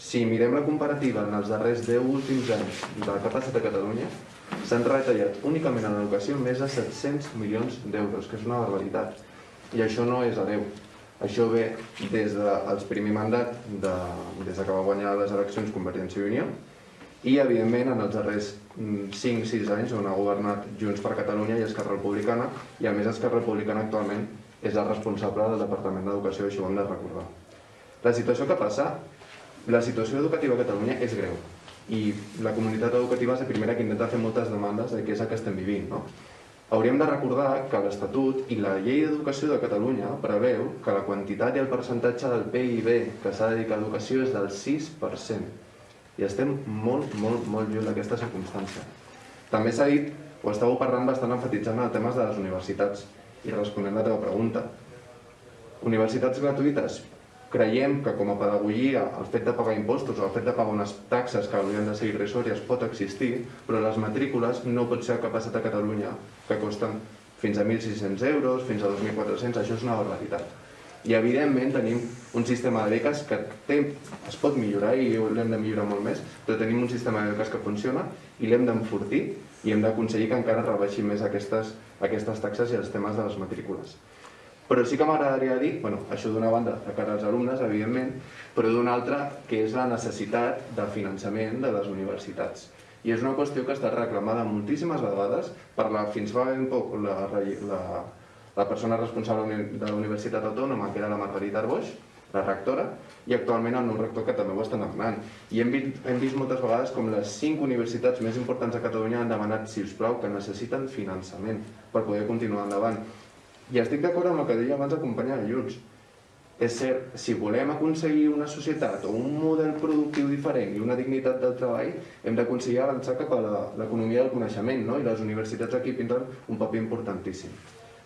Si mirem la comparativa en els darrers 10 últims anys del que ha passat a Catalunya, s'han retallat únicament en l'educació més de 700 milions d'euros, que és una barbaritat. I això no és hereu. Això ve des del primer mandat, des que va guanyar les eleccions Convergència i Unió, i evidentment en els darrers 5-6 anys on ha governat Junts per Catalunya i Esquerra Republicana, i a més Esquerra Republicana actualment és el responsable del Departament d'Educació, això ho hem de recordar. La situació que passa, la situació educativa a Catalunya és greu, i la comunitat educativa és la primera que intenta fer moltes demandes de què és el que estem vivint, no? Hauríem de recordar que l'Estatut i la Llei d'Educació de Catalunya preveu que la quantitat i el percentatge del PIB que s'ha de dedicar a educació és del 6%. I estem molt lluny d'aquesta circumstància. També s'ha dit, o estàveu parlant bastant enfatitzant el tema de les universitats, i responent a la teva pregunta. Universitats gratuïtes. Creiem que com a pedagogia el fet de pagar impostos o el fet de pagar unes taxes que haurien de ser irrisòries pot existir, però les matrícules no pot ser el que ha passat a Catalunya, que costen fins a 1.600 euros, fins a 2.400, això és una barbaritat. I evidentment tenim un sistema de beques que es pot millorar i l'hem de millorar molt més, però tenim un sistema de beques que funciona i l'hem d'enfortir i hem d'aconseguir que encara rebaixi més aquestes taxes i els temes de les matrícules. Però sí que m'agradaria dir, això d'una banda, de cara als alumnes, evidentment, però d'una altra, que és la necessitat de finançament de les universitats. I és una qüestió que ha estat reclamada moltíssimes vegades per fins fa ben poc la persona responsable de la Universitat Autònoma, que era la Margarita Arboix, la rectora, i actualment el nou rector, que també ho està demanant. I hem vist moltes vegades com les 5 universitats més importants de Catalunya han demanat, si us plau, que necessiten finançament per poder continuar endavant. I estic d'acord amb el que deia abans el company de Junts. És cert, si volem aconseguir una societat o un model productiu diferent i una dignitat del treball, hem d'aconseguir avançar cap a l'economia del coneixement, i les universitats aquí pinten un paper importantíssim.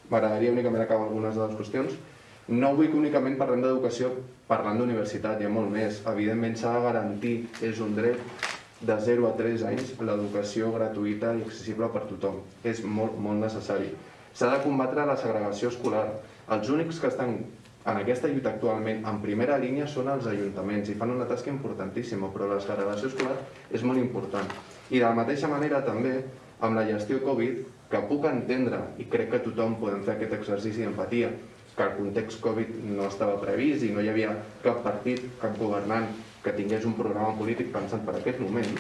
M'agradaria únicament acabar algunes de les qüestions. No vull que únicament parlem d'educació parlant d'universitat, hi ha molt més. Evidentment s'ha de garantir, és un dret, de 0 a 3 anys, l'educació gratuïta i accessible per tothom. És molt necessari. S'ha de combatre la segregació escolar. Els únics que estan en aquesta lluita actualment en primera línia són els ajuntaments i fan una tasca importantíssima, però la segregació escolar és molt important. I de la mateixa manera també amb la gestió Covid, que puc entendre, i crec que tothom podem fer aquest exercici d'empatia, que el context Covid no estava previst i no hi havia cap partit, cap governant que tingués un programa polític pensat per aquest moment,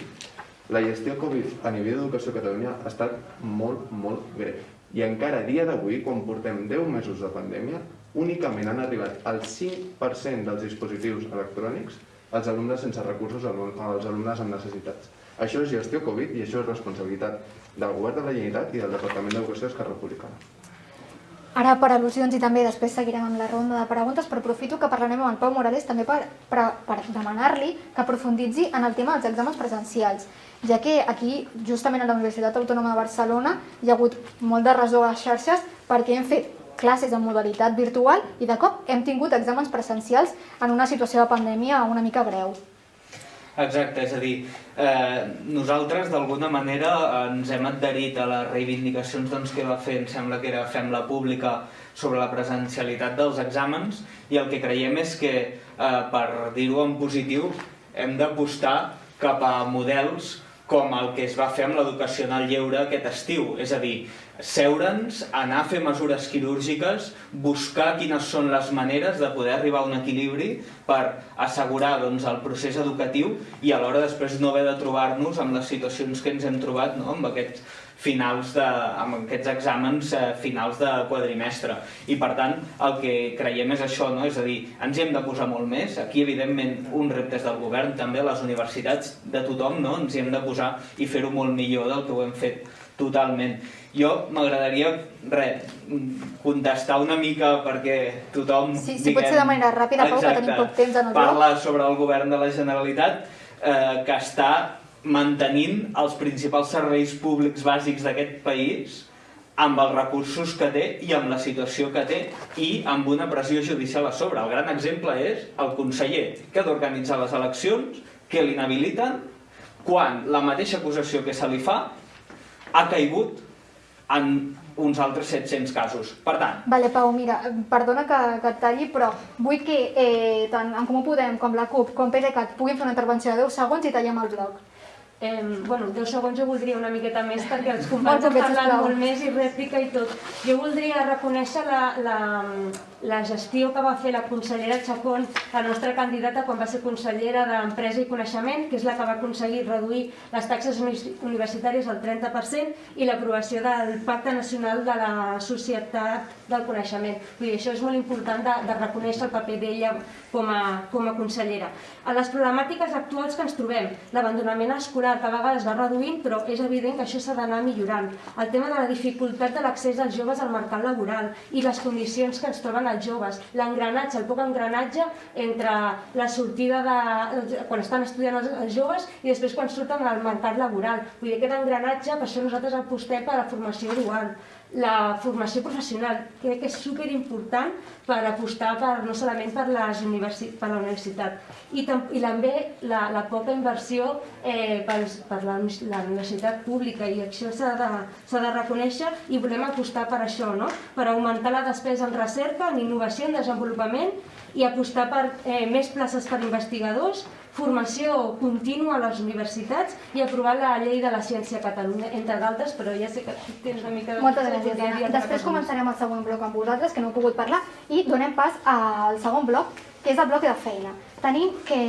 la gestió Covid a nivell d'educació a Catalunya ha estat molt greu. I encara a dia d'avui, quan portem 10 mesos de pandèmia, únicament han arribat al 5% dels dispositius electrònics als alumnes sense recursos, als alumnes amb necessitats. Això és gestió Covid i això és responsabilitat del Govern de la Generalitat i del Departament d'Educació d'Esquerra Republicana. Ara per al·lusions i també després seguirem amb la ronda de preguntes, però aprofito que parlarem amb el Pau Morales també per demanar-li que aprofunditzi en el tema dels exàmens presencials, ja que aquí, justament a la Universitat Autònoma de Barcelona, hi ha hagut molt de resó a les xarxes perquè hem fet classes en modalitat virtual i de cop hem tingut exàmens presencials en una situació de pandèmia una mica greu. Exacte, és a dir, nosaltres d'alguna manera ens hem adherit a les reivindicacions que va fer, em sembla que era Fem-la Pública, sobre la presencialitat dels exàmens, i el que creiem és que, per dir-ho en positiu, hem d'apostar cap a models com el que es va fer amb l'educació en el lleure aquest estiu. És a dir, seure'ns, anar a fer mesures quirúrgiques, buscar quines són les maneres de poder arribar a un equilibri per assegurar el procés educatiu i alhora després no haver de trobar-nos amb les situacions que ens hem trobat, no? amb aquests exàmens finals de quadrimestre. I per tant, el que creiem és això, no? És a dir, ens hi hem de posar molt més. Aquí, evidentment, un repte és del govern, també les universitats, de tothom, no? Ens hi hem de posar i fer-ho molt millor del que ho hem fet totalment. Jo m'agradaria, contestar una mica perquè tothom... Sí, si pot ser de manera ràpida, Pau, que tenim poc temps en el bloc. Parla sobre el govern de la Generalitat, que està mantenint els principals serveis públics bàsics d'aquest país amb els recursos que té i amb la situació que té i amb una pressió judicial a sobre. El gran exemple és el conseller que ha d'organitzar les eleccions, que l'inhabiliten, quan la mateixa acusació que se li fa ha caigut en uns altres 700 casos. Per tant... Vale, Pau, mira, perdona que et talli, però vull que tant en Comú Podem com la CUP com PDeCAT puguin fer una intervenció de 10 segons i tallem el bloc. 10 segons jo voldria una miqueta més perquè els companys han parlat molt més i rèplica i tot. Jo voldria reconèixer la gestió que va fer la consellera Chacón, la nostra candidata quan va ser consellera d'Empresa i Coneixement, que és la que va aconseguir reduir les taxes universitàries al 30% i l'aprovació del Pacte Nacional de la Societat del Coneixement. Vull dir, això és molt important de reconèixer el paper d'ella com a consellera. A les problemàtiques actuals que ens trobem, l'abandonament escolar que a vegades va reduint, però és evident que això s'ha d'anar millorant. El tema de la dificultat de l'accés dels joves al mercat laboral i les condicions que ens troben els joves, l'engranatge, el poc engranatge entre la sortida quan estan estudiant els joves i després quan surten al mercat laboral. Vull dir, aquest engranatge, per això nosaltres apostem per la formació dual. La formació professional, crec que és superimportant per apostar no solament per la universitat i també la poca inversió per la universitat pública i això s'ha de reconèixer i volem apostar per això, per augmentar la despesa en recerca, en innovació, en desenvolupament i apostar per més places per investigadors, formació contínua a les universitats i aprovar la llei de la ciència a Catalunya, entre d'altres, però ja sé que tens una mica... Moltes gràcies, Anna. Després començarem el següent bloc amb vosaltres, que no heu pogut parlar, i donem pas al segon bloc, que és el bloc de feina. Tenim que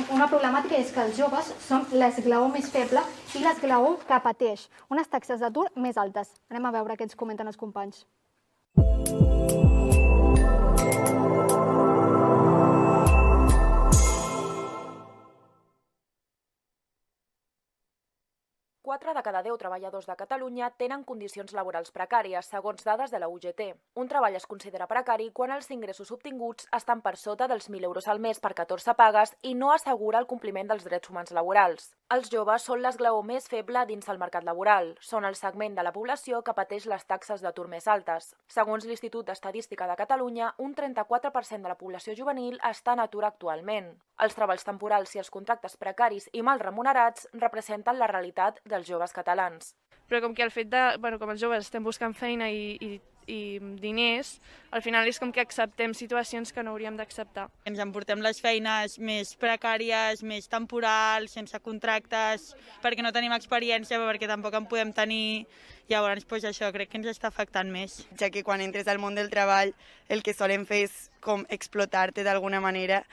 una problemàtica és que els joves són l'esglaó més feble i l'esglaó que pateix unes taxes d'atur més altes. Anem a veure què ens comenten els companys. 4 de cada 10 treballadors de Catalunya tenen condicions laborals precàries, segons dades de la UGT. Un treball es considera precari quan els ingressos obtinguts estan per sota dels 1.000 euros al mes per 14 pagues i no assegura el compliment dels drets humans laborals. Els joves són l'esglaó més feble dins del mercat laboral. Són el segment de la població que pateix les taxes d'atur més altes. Segons l'Institut d'Estadística de Catalunya, un 34% de la població juvenil està en atur actualment. Els treballs temporals i els contractes precaris i mal remunerats representen la realitat dels joves catalans. Però com que el fet de, com els joves estem buscant feina i diners, al final és com que acceptem situacions que no hauríem d'acceptar. Ens emportem les feines més precàries, més temporals, sense contractes, perquè no tenim experiència, perquè tampoc en podem tenir. Llavors, això crec que ens està afectant més. Ja que quan entres al món del treball el que solen fer és com explotar-te d'alguna manera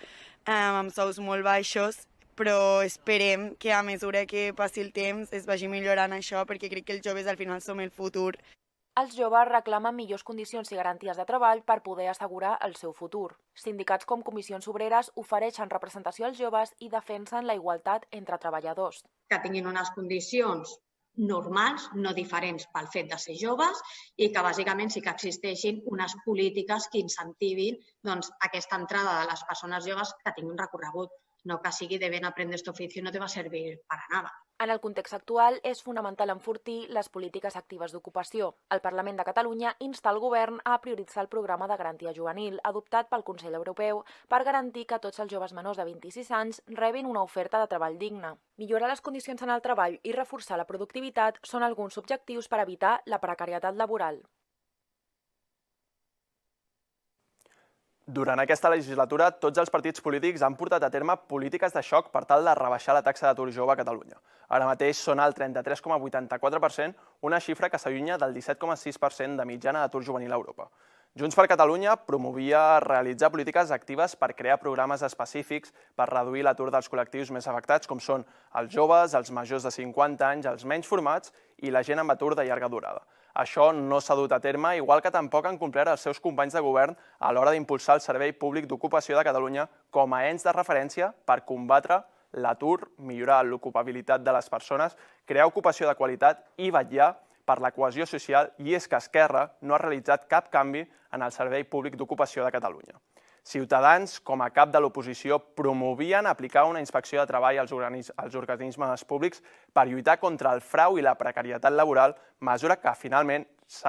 amb sous molt baixos, però esperem que a mesura que passi el temps es vagi millorant això, perquè crec que els joves al final som el futur. Els joves reclamen millors condicions i garanties de treball per poder assegurar el seu futur. Sindicats com Comissions Obreres ofereixen representació als joves i defensen la igualtat entre treballadors. Que tinguin unes condicions normals, no diferents pel fet de ser joves i que bàsicament sí que existeixin unes polítiques que incentivin aquesta entrada de les persones joves que tinguin recorregut. No que sigui de ben aprendre este oficio no te va a servir para nada. En el context actual, és fonamental enfortir les polítiques actives d'ocupació. El Parlament de Catalunya insta el govern a prioritzar el programa de garantia juvenil adoptat pel Consell Europeu per garantir que tots els joves menors de 26 anys rebin una oferta de treball digne. Millorar les condicions en el treball i reforçar la productivitat són alguns objectius per evitar la precarietat laboral. Durant aquesta legislatura, tots els partits polítics han portat a terme polítiques de xoc per tal de rebaixar la taxa d'atur jove a Catalunya. Ara mateix són al 33,84%, una xifra que s'allunya del 17,6% de mitjana d'atur juvenil a Europa. Junts per Catalunya promovia realitzar polítiques actives per crear programes específics per reduir l'atur dels col·lectius més afectats, com són els joves, els majors de 50 anys, els menys formats i la gent amb atur de llarga durada. Això no s'ha dut a terme, igual que tampoc han complert els seus companys de govern a l'hora d'impulsar el Servei Públic d'Ocupació de Catalunya com a ens de referència per combatre l'atur, millorar l'ocupabilitat de les persones, crear ocupació de qualitat i vetllar per la cohesió social, i és que Esquerra no ha realitzat cap canvi en el Servei Públic d'Ocupació de Catalunya. Ciutadans, com a cap de l'oposició, promovien aplicar una inspecció de treball als organismes públics per lluitar contra el frau i la precarietat laboral, mesura que finalment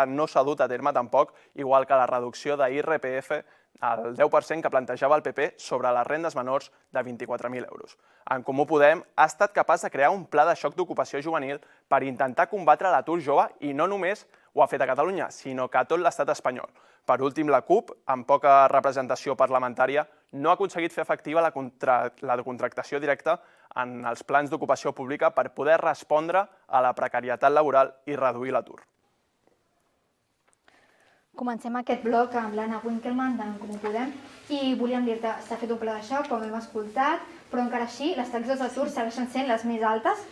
no s'ha dut a terme tampoc, igual que la reducció de l'IRPF al 10% que plantejava el PP sobre les rendes menors de 24.000 euros. En Comú Podem ha estat capaç de crear un pla de xoc d'ocupació juvenil per intentar combatre l'atur jove i no només ho ha fet a Catalunya, sinó que a tot l'estat espanyol. Per últim, la CUP, amb poca representació parlamentària, no ha aconseguit fer efectiva la contractació directa en els plans d'ocupació pública per poder respondre a la precarietat laboral i reduir l'atur. Comencem aquest bloc amb l'Anna Winkelmann d'en Comú Podem i volíem dir-te, s'ha fet un pla de xoc, com hem escoltat, però encara així les taxes d'atur segueixen sent les més altes.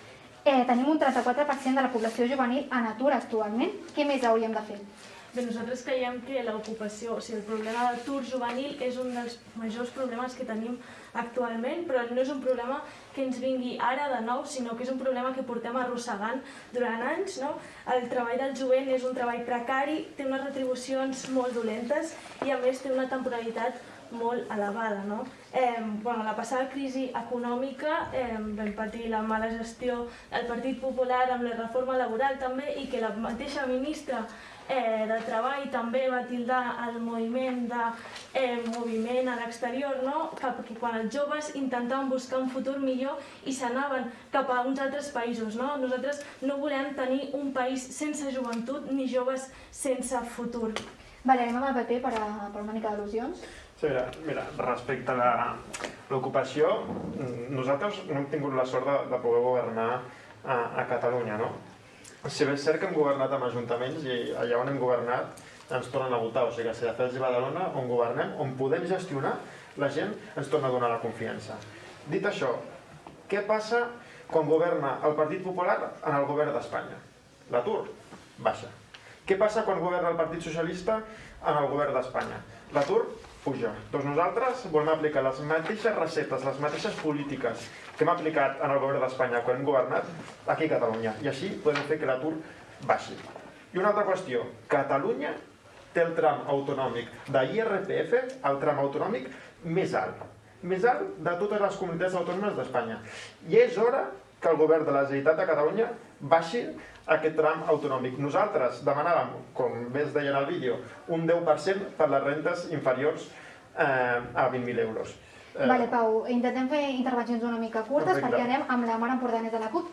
Tenim un 34% de la població juvenil en atur actualment. Què més hauríem de fer? Bé, nosaltres creiem que l'ocupació, o sigui, el problema de l'atur juvenil és un dels majors problemes que tenim actualment, però no és un problema que ens vingui ara de nou, sinó que és un problema que portem arrossegant durant anys. El treball del jovent és un treball precari, té unes retribucions molt dolentes i a més té una temporalitat molt elevada. La passada crisi econòmica vam patir la mala gestió del Partit Popular amb la reforma laboral també, i que la mateixa ministra de Treball també va tildar el moviment a l'exterior, que quan els joves intentaven buscar un futur millor i s'anaven cap a uns altres països. Nosaltres no volem tenir un país sense joventut ni joves sense futur. Vale, anem amb el PP per una mica d'al·lusions. Sí, mira, respecte a l'ocupació, nosaltres no hem tingut la sort de poder governar a Catalunya, no? Si bé és cert que hem governat amb ajuntaments i allà on hem governat ens tornen a votar, o sigui que si de Fels i Badalona, on governem, on podem gestionar, la gent ens torna a donar la confiança. Dit això, què passa quan governa el Partit Popular en el govern d'Espanya? L'atur baixa. Què passa quan governa el Partit Socialista en el govern d'Espanya? L'atur puja. Doncs nosaltres volem aplicar les mateixes receptes, les mateixes polítiques que hem aplicat en el govern d'Espanya quan hem governat aquí a Catalunya. I així podem fer que l'atur baixi. I una altra qüestió. Catalunya té el tram autonòmic de l'IRPF, el tram autonòmic més alt de totes les comunitats autònomes d'Espanya. I és hora que el govern de la Generalitat de Catalunya baixi aquest tram autonòmic. Nosaltres demanàvem, com bé es deia en el vídeo, un 10% per les rentes inferiors a 20.000 euros. Vale, Pau, intentem fer intervencions una mica curtes. Perfecte. Perquè anem amb la Mar Empordanès de la CUP.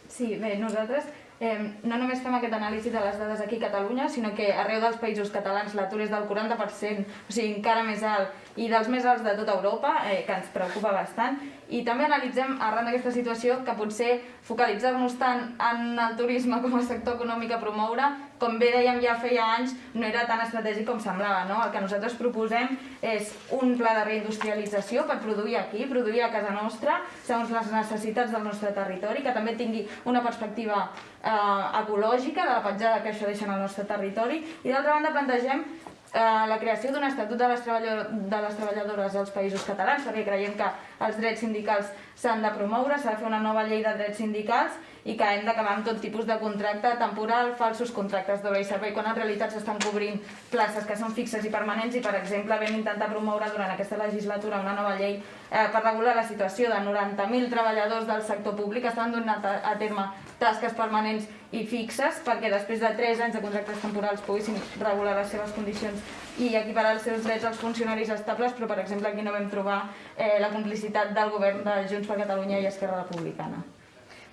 Sí, bé, nosaltres no només fem aquest anàlisi de les dades aquí a Catalunya, sinó que arreu dels països catalans l'atur és del 40%, o sigui, encara més alt, i dels més alts de tota Europa, que ens preocupa bastant. I també analitzem, arran d'aquesta situació, que potser focalitzar-nos tant en el turisme com a sector econòmic a promoure, com bé dèiem ja feia anys, no era tan estratègic com semblava. El que nosaltres proposem és un pla de reindustrialització per produir aquí, produir a casa nostra, segons les necessitats del nostre territori, que també tingui una perspectiva ecològica de la petjada que això deixa en el nostre territori. I d'altra banda plantegem la creació d'un estatut de les treballadores als països catalans, perquè creiem que els drets sindicals s'han de promoure, s'ha de fer una nova llei de drets sindicals i que hem d'acabar amb tot tipus de contracte temporal, falsos contractes d'hora i servei, quan en realitat s'estan cobrint places que són fixes i permanents. I, per exemple, vam intentar promoure durant aquesta legislatura una nova llei per regular la situació de 90.000 treballadors del sector públic que estan donant a terme tasques permanents i fixes perquè després de 3 anys de contractes temporals poguessin regular les seves condicions i equiparar els seus drets als funcionaris estables, però, per exemple, aquí no vam trobar la complicitat del govern de Junts per Catalunya i Esquerra Republicana.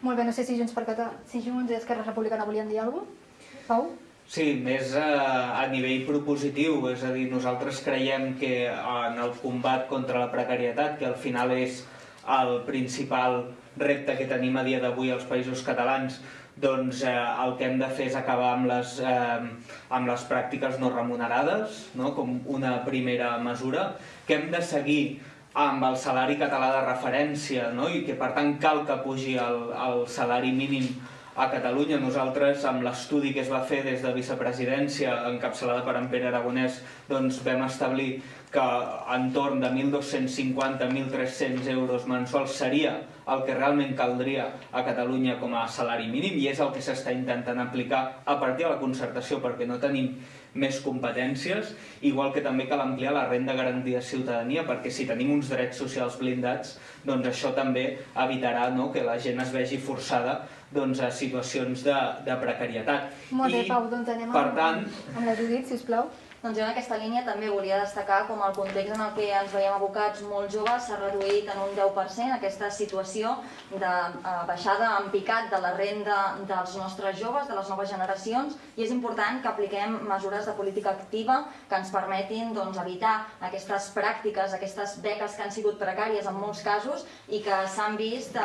Molt bé, no sé si Junts i Esquerra Republicana volien dir alguna cosa. Pau? Sí, més a nivell propositiu, és a dir, nosaltres creiem que en el combat contra la precarietat, que al final és el principal repte que tenim a dia d'avui als països catalans, doncs el que hem de fer és acabar amb les pràctiques no remunerades, com una primera mesura, que hem de seguir amb el salari català de referència i que per tant cal que pugi el salari mínim a Catalunya. Nosaltres, amb l'estudi que es va fer des de vicepresidència, encapçalada per en Pere Aragonès, doncs vam establir que entorn de 1.250-1.300 euros mensuals seria el que realment caldria a Catalunya com a salari mínim, i és el que s'està intentant aplicar a partir de la concertació, perquè no tenim més competències, igual que també cal ampliar la renda garantida de ciutadania, perquè si tenim uns drets socials blindats, doncs això també evitarà que la gent es vegi forçada a situacions de precarietat. Molt bé, Pau, doncs anem amb la Judit, sisplau. Doncs jo en aquesta línia també volia destacar com el context en el que ens veiem abocats molt joves s'ha reduït en un 10% aquesta situació de baixada en picat de la renda dels nostres joves, de les noves generacions, i és important que apliquem mesures de política activa que ens permetin evitar aquestes pràctiques, aquestes beques que han sigut precàries en molts casos i que s'han vist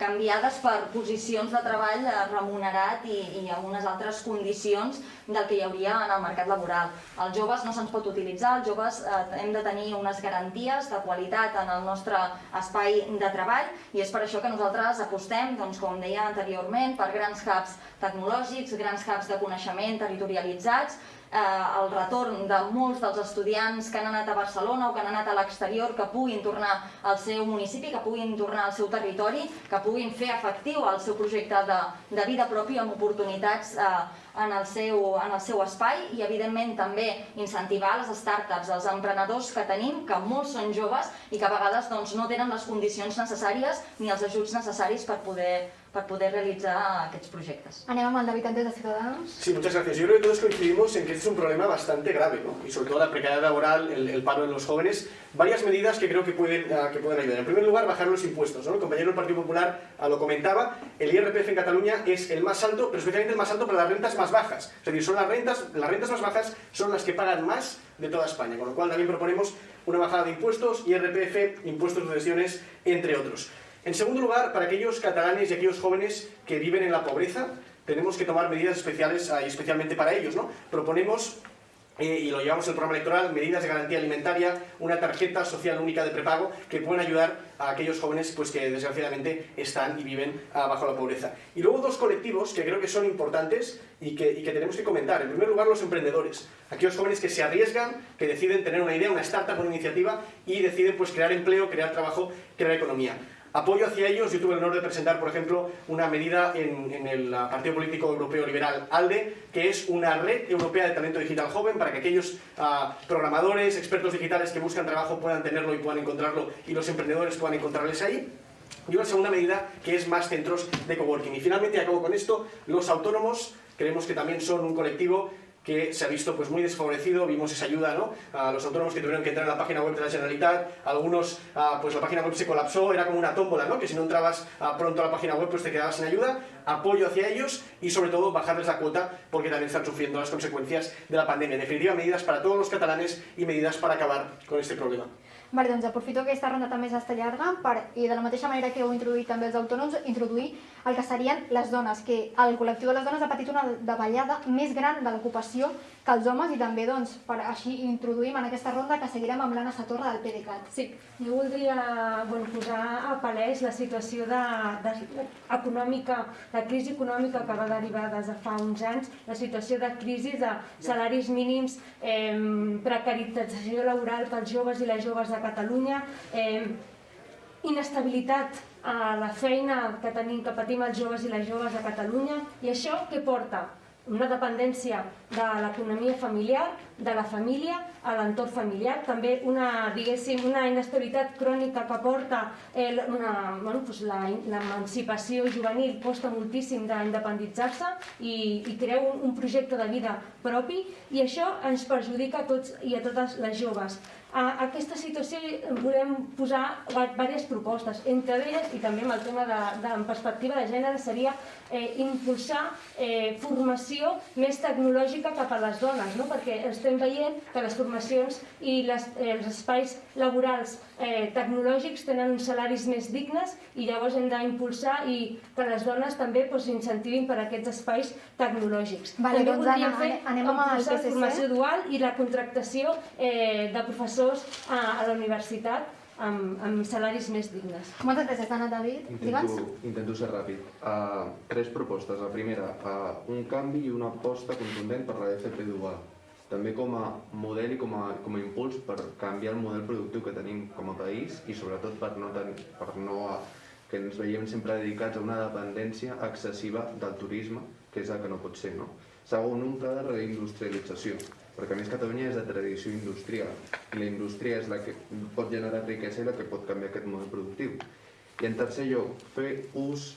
canviades per posicions de treball remunerat i amb unes altres condicions del que hi hauria en el mercat laboral. Els joves no se'ns pot utilitzar, els joves hem de tenir unes garanties de qualitat en el nostre espai de treball, i és per això que nosaltres apostem, com deia anteriorment, per grans hubs tecnològics, grans hubs de coneixement territorialitzats, el retorn de molts dels estudiants que han anat a Barcelona o que han anat a l'exterior, que puguin tornar al seu municipi, que puguin tornar al seu territori, que puguin fer efectiu el seu projecte de vida propi amb oportunitats en el seu espai, i evidentment també incentivar les startups, els emprenedors que tenim, que molts són joves i que a vegades no tenen les condicions necessàries ni els ajuts necessaris per poder realizar aquests projectes. Anem amb el David Antes de Ciudadanos. Sí, muchas gracias. Yo creo que todos coincidimos en que este es un problema bastante grave, ¿no? Y sobre todo la precariedad laboral, el paro en los jóvenes. Varias medidas que creo que pueden ayudar. En primer lugar, bajar los impuestos, ¿no? El compañero del Partido Popular lo comentaba. El IRPF en Cataluña es el más alto, pero especialmente el más alto para las rentas más bajas. Es decir, son las rentas más bajas son las que pagan más de toda España, con lo cual también proponemos una bajada de impuestos, IRPF, impuestos de sucesiones, entre otros. En segundo lugar, para aquellos catalanes y aquellos jóvenes que viven en la pobreza, tenemos que tomar medidas especiales y especialmente para ellos, ¿no? Proponemos, y lo llevamos en el programa electoral, medidas de garantía alimentaria, una tarjeta social única de prepago que pueden ayudar a aquellos jóvenes que desgraciadamente están y viven bajo la pobreza. Y luego dos colectivos que creo que son importantes y que tenemos que comentar. En primer lugar, los emprendedores, aquellos jóvenes que se arriesgan, que deciden tener una idea, una startup, una iniciativa y deciden crear empleo, crear trabajo, crear economía. Apoyo hacia ellos. Yo tuve el honor de presentar, por ejemplo, una medida en el Partido Político Europeo Liberal ALDE, que es una red europea de talento digital joven para que aquellos programadores, expertos digitales que buscan trabajo puedan tenerlo y puedan encontrarlo, y los emprendedores puedan encontrarles ahí. Y una segunda medida que es más centros de coworking. Y finalmente, acabo con esto, los autónomos creemos que también son un colectivo que se ha visto muy desfavorecido. Vimos esa ayuda, ¿no? A los autónomos que tuvieron que entrar en la página web de la Generalitat, algunos la página web se colapsó, era como una tómbola, ¿no? Que si no entrabas pronto a la página web te quedabas sin ayuda. Apoyo hacia ellos y sobre todo bajarles la cuota, porque también están sufriendo las consecuencias de la pandemia. En definitiva, medidas para todos los catalanes y medidas para acabar con este problema. Vale, doncs aprofito que aquesta ronda també s'està llarga i de la mateixa manera que heu introduït també els autònoms, introduir el que serien les dones, que el col·lectiu de les dones ha patit una davallada més gran de l'ocupació que els homes, i també per així introduïm en aquesta ronda que seguirem amb l'Anna Satorra del PDeCAT. Sí, jo voldria posar a palès la situació econòmica, la crisi econòmica que va derivar des de fa uns anys, la situació de crisi de salaris mínims, precarització laboral pels joves i les joves de Catalunya, inestabilitat a la feina que patim els joves i les joves de Catalunya, i això què porta? Una dependència de l'economia familiar, de la família, a l'entorn familiar, també una inestabilitat crònica que porta l'emancipació juvenil, costa moltíssim d'independitzar-se i crear un projecte de vida propi, i això ens perjudica a tots i a totes les joves. A aquesta situació volem posar diverses propostes. Entre elles, i també amb el tema en perspectiva de gènere, seria impulsar formació més tecnològica cap a les dones, perquè estem veient que les formacions i els espais laborals tecnològics tenen uns salaris més dignes i llavors hem d'impulsar i que les dones també s'incentivissin per aquests espais tecnològics. Vale, també doncs voldríem Anna, fer anem amb el impulsar PSC. formació dual i la contractació de professors a la universitat amb salaris més dignes. Moltes gràcies, Anna. David, digue'ns. Intento ser ràpid. 3 propostes. La primera, un canvi i una aposta contundent per la FP dual. També com a model i com a impuls per canviar el model productiu que tenim com a país i sobretot per no que ens veiem sempre dedicats a una dependència excessiva del turisme, que és el que no pot ser. Segon, un pla de reindustrialització, perquè a més Catalunya és de tradició industrial i la indústria és la que pot generar riquesa i la que pot canviar aquest model productiu. I en tercer lloc, fer ús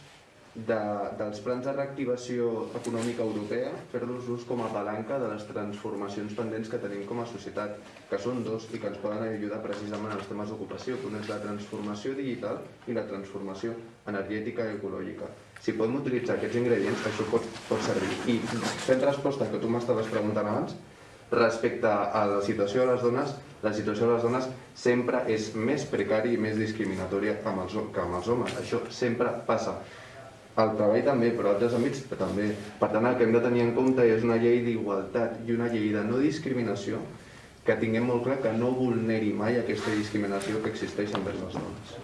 dels plans de reactivació econòmica europea, fer-los ús com a palanca de les transformacions pendents que tenim com a societat, que són 2 i que ens poden ajudar precisament en els temes d'ocupació, que un és la transformació digital i la transformació energètica i ecològica. Si podem utilitzar aquests ingredients, això pot servir. I fent resposta que tu m'estaves preguntant abans, respecte a la situació de les dones, la situació de les dones sempre és més precària i més discriminatòria que amb els homes. Això sempre passa. El treball també, però altres àmbits també. Per tant, el que hem de tenir en compte és una llei d'igualtat i una llei de no discriminació que tinguem molt clar que no vulneri mai aquesta discriminació que existeix envers les dones.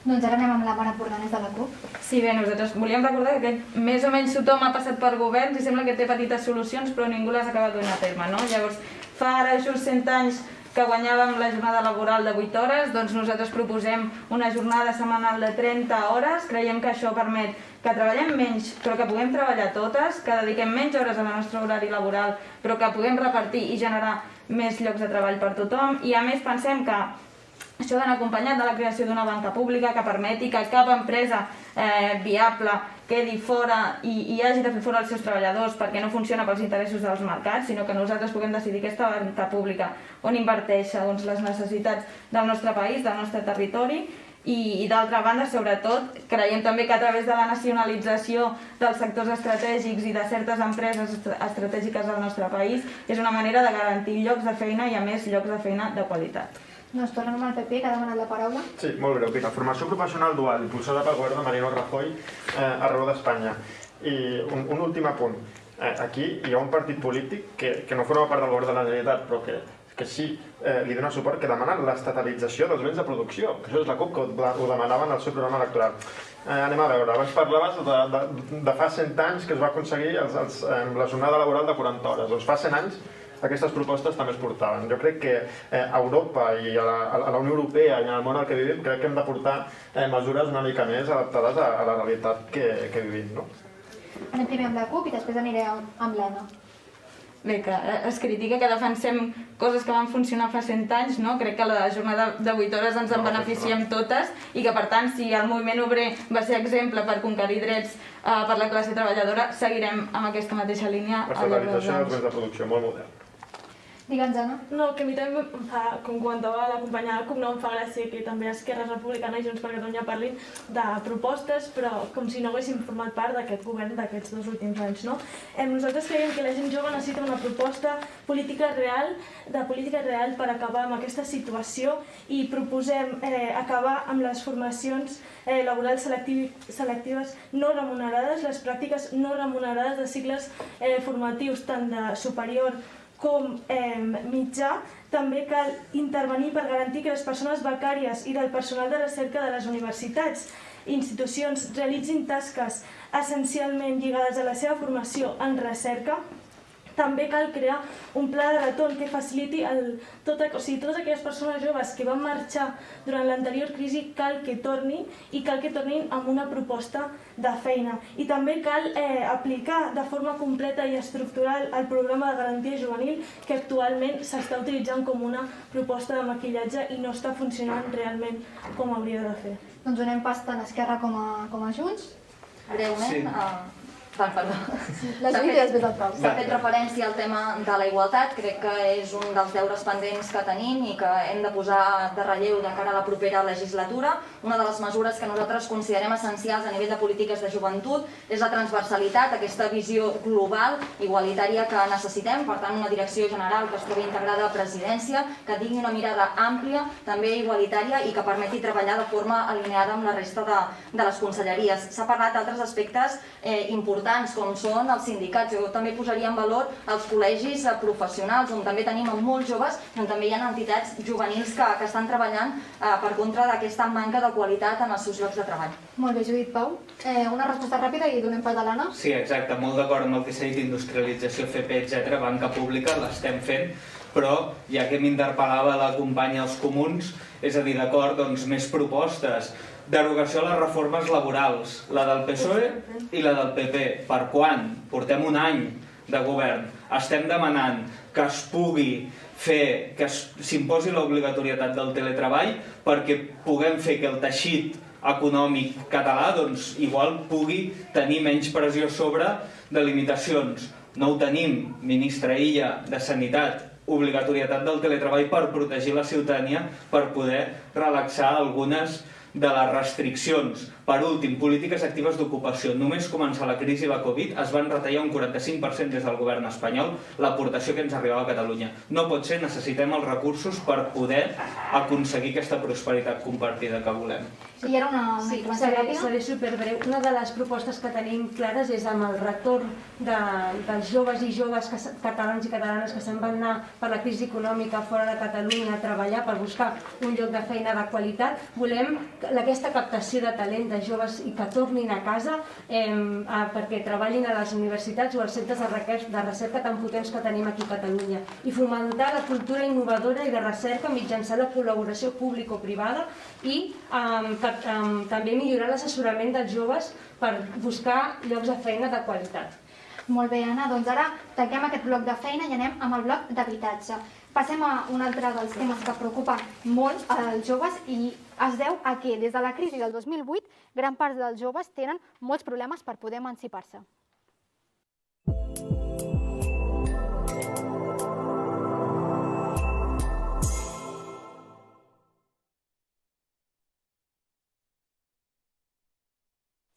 Doncs ara anem amb la Mona Pordanès de la CUP. Sí, bé, nosaltres volíem recordar que més o menys tothom ha passat per governs i sembla que té petites solucions, però ningú les ha acabat donant a terme, no? Llavors, fa ara just 100 anys que guanyàvem la jornada laboral de 8 hores, doncs nosaltres proposem una jornada setmanal de 30 hores, creiem que això permet que treballem menys però que puguem treballar totes, que dediquem menys hores al nostre horari laboral però que puguem repartir i generar més llocs de treball per tothom i a més pensem que això ha d'anar acompanyat de la creació d'una banca pública que permeti que cap empresa viable quedi fora i hagi de fer fora els seus treballadors perquè no funciona pels interessos dels mercats, sinó que nosaltres puguem decidir aquesta banca pública on inverteix segons les necessitats del nostre país, del nostre territori i d'altra banda, sobretot, creiem també que a través de la nacionalització dels sectors estratègics i de certes empreses estratègiques del nostre país és una manera de garantir llocs de feina i a més llocs de feina de qualitat. Doncs tornem amb el PP, que ha demanat la paraula. Sí, molt breu. La formació professional dual, impulsada pel govern de Mariano Rajoy arreu d'Espanya. I un últim apunt. Aquí hi ha un partit polític que no forma part del govern de la Generalitat, però que sí li dona suport, que demana l'estatalització dels béns de producció. Això és la CUP, que ho demanava en el seu programa electoral. Anem a veure, abans parlaves de fa 100 anys que es va aconseguir la jornada laboral de 40 hores. Doncs fa 100 anys aquestes propostes també es portaven. Jo crec que a Europa i a la Unió Europea i en el món en què vivim crec que hem de portar mesures una mica més adaptades a la realitat que vivim. Anem primer amb la CUP i després aniré amb l'Anna. Bé, que es critica que defensem coses que van funcionar fa 100 anys, no? Crec que la jornada de 8 hores ens en beneficiem totes i que, per tant, si el moviment obrer va ser exemple per conquerir drets per la classe treballadora, seguirem amb aquesta mateixa línia al llarg dels L'estatalització dels anys. béns de producció, molt modern. Digue'ns, Anna. No, que a mi també em fa, com comentava la companya de la CUP, no em fa gràcia que també Esquerra Republicana i Junts per Catalunya parlin de propostes, però com si no haguéssim format part d'aquest govern d'aquests 2 últims anys, no? Nosaltres creiem que la gent jove necessita una proposta política real per acabar amb aquesta situació i proposem acabar amb les formacions laborals selectives no remunerades, les pràctiques no remunerades de cicles formatius tant de superior com mitjà. També cal intervenir per garantir que les persones becàries i del personal de recerca de les universitats i institucions realitzin tasques essencialment lligades a la seva formació en recerca. També cal crear un pla de retorn que faciliti totes aquelles persones joves que van marxar durant l'anterior crisi cal que tornin i cal que tornin amb una proposta de feina. I també cal aplicar de forma completa i estructural el programa de garantia juvenil que actualment s'està utilitzant com una proposta de maquillatge i no està funcionant realment com hauria de fer. Doncs donem pas tant a Esquerra com a Junts. Breument, Les idees des del Pau. S'ha fet referència al tema de la igualtat, crec que és un dels deures pendents que tenim i que hem de posar de relleu de cara a la propera legislatura. Una de les mesures que nosaltres considerem essencials a nivell de polítiques de joventut és la transversalitat, aquesta visió global, igualitària que necessitem, per tant una direcció general que es trobi integrada a presidència, que tingui una mirada àmplia, també igualitària i que permeti treballar de forma alineada amb la resta de les conselleries. S'ha parlat d'altres aspectes importants com són els sindicats. Jo també posaria en valor els col·legis professionals, on també tenim molts joves, on també hi ha entitats juvenils que estan treballant per contra d'aquesta manca de qualitat en els seus llocs de treball. Molt bé, Judit. Pau, una resposta ràpida i donem pas a l'Anna. Sí, exacte, molt d'acord amb el que s'ha dit, industrialització, FP, etc, banca pública, l'estem fent, però ja que m'interpel·lava la companya dels comuns, és a dir, d'acord, doncs més propostes. Derogació de les reformes laborals, la del PSOE i la del PP. Per quan? Portem un any de govern. Estem demanant que es pugui fer, que s'imposi l'obligatorietat del teletreball perquè puguem fer que el teixit econòmic català doncs, igual pugui tenir menys pressió sobre de limitacions. No ho tenim, ministre Illa, de Sanitat, obligatorietat del teletreball per protegir la ciutadania, per poder relaxar algunes de les restriccions. Per últim, polítiques actives d'ocupació. Només començar la crisi i la Covid es van retallar un 45% des del govern espanyol l'aportació que ens arribava a Catalunya. No pot ser, necessitem els recursos per poder aconseguir aquesta prosperitat compartida que volem. I era una intervenció ràpida? Seré superbreu. Una de les propostes que tenim clares és amb el retorn dels joves i joves catalans i catalanes que se'n van anar per la crisi econòmica fora de Catalunya a treballar per buscar un lloc de feina de qualitat. Volem aquesta captació de talent de joves i que tornin a casa perquè treballin a les universitats o als centres de recerca tan potents que tenim aquí a Catalunya. I fomentar la cultura innovadora i de recerca mitjançant la col·laboració público-privada i també millorar l'assessorament dels joves per buscar llocs de feina de qualitat. Molt bé, Anna. Doncs ara tanquem aquest bloc de feina i anem amb el bloc d'habitatge. Passem a un altre dels temes que preocupa molt als joves i es deu a que des de la crisi del 2008 gran part dels joves tenen molts problemes per poder emancipar-se.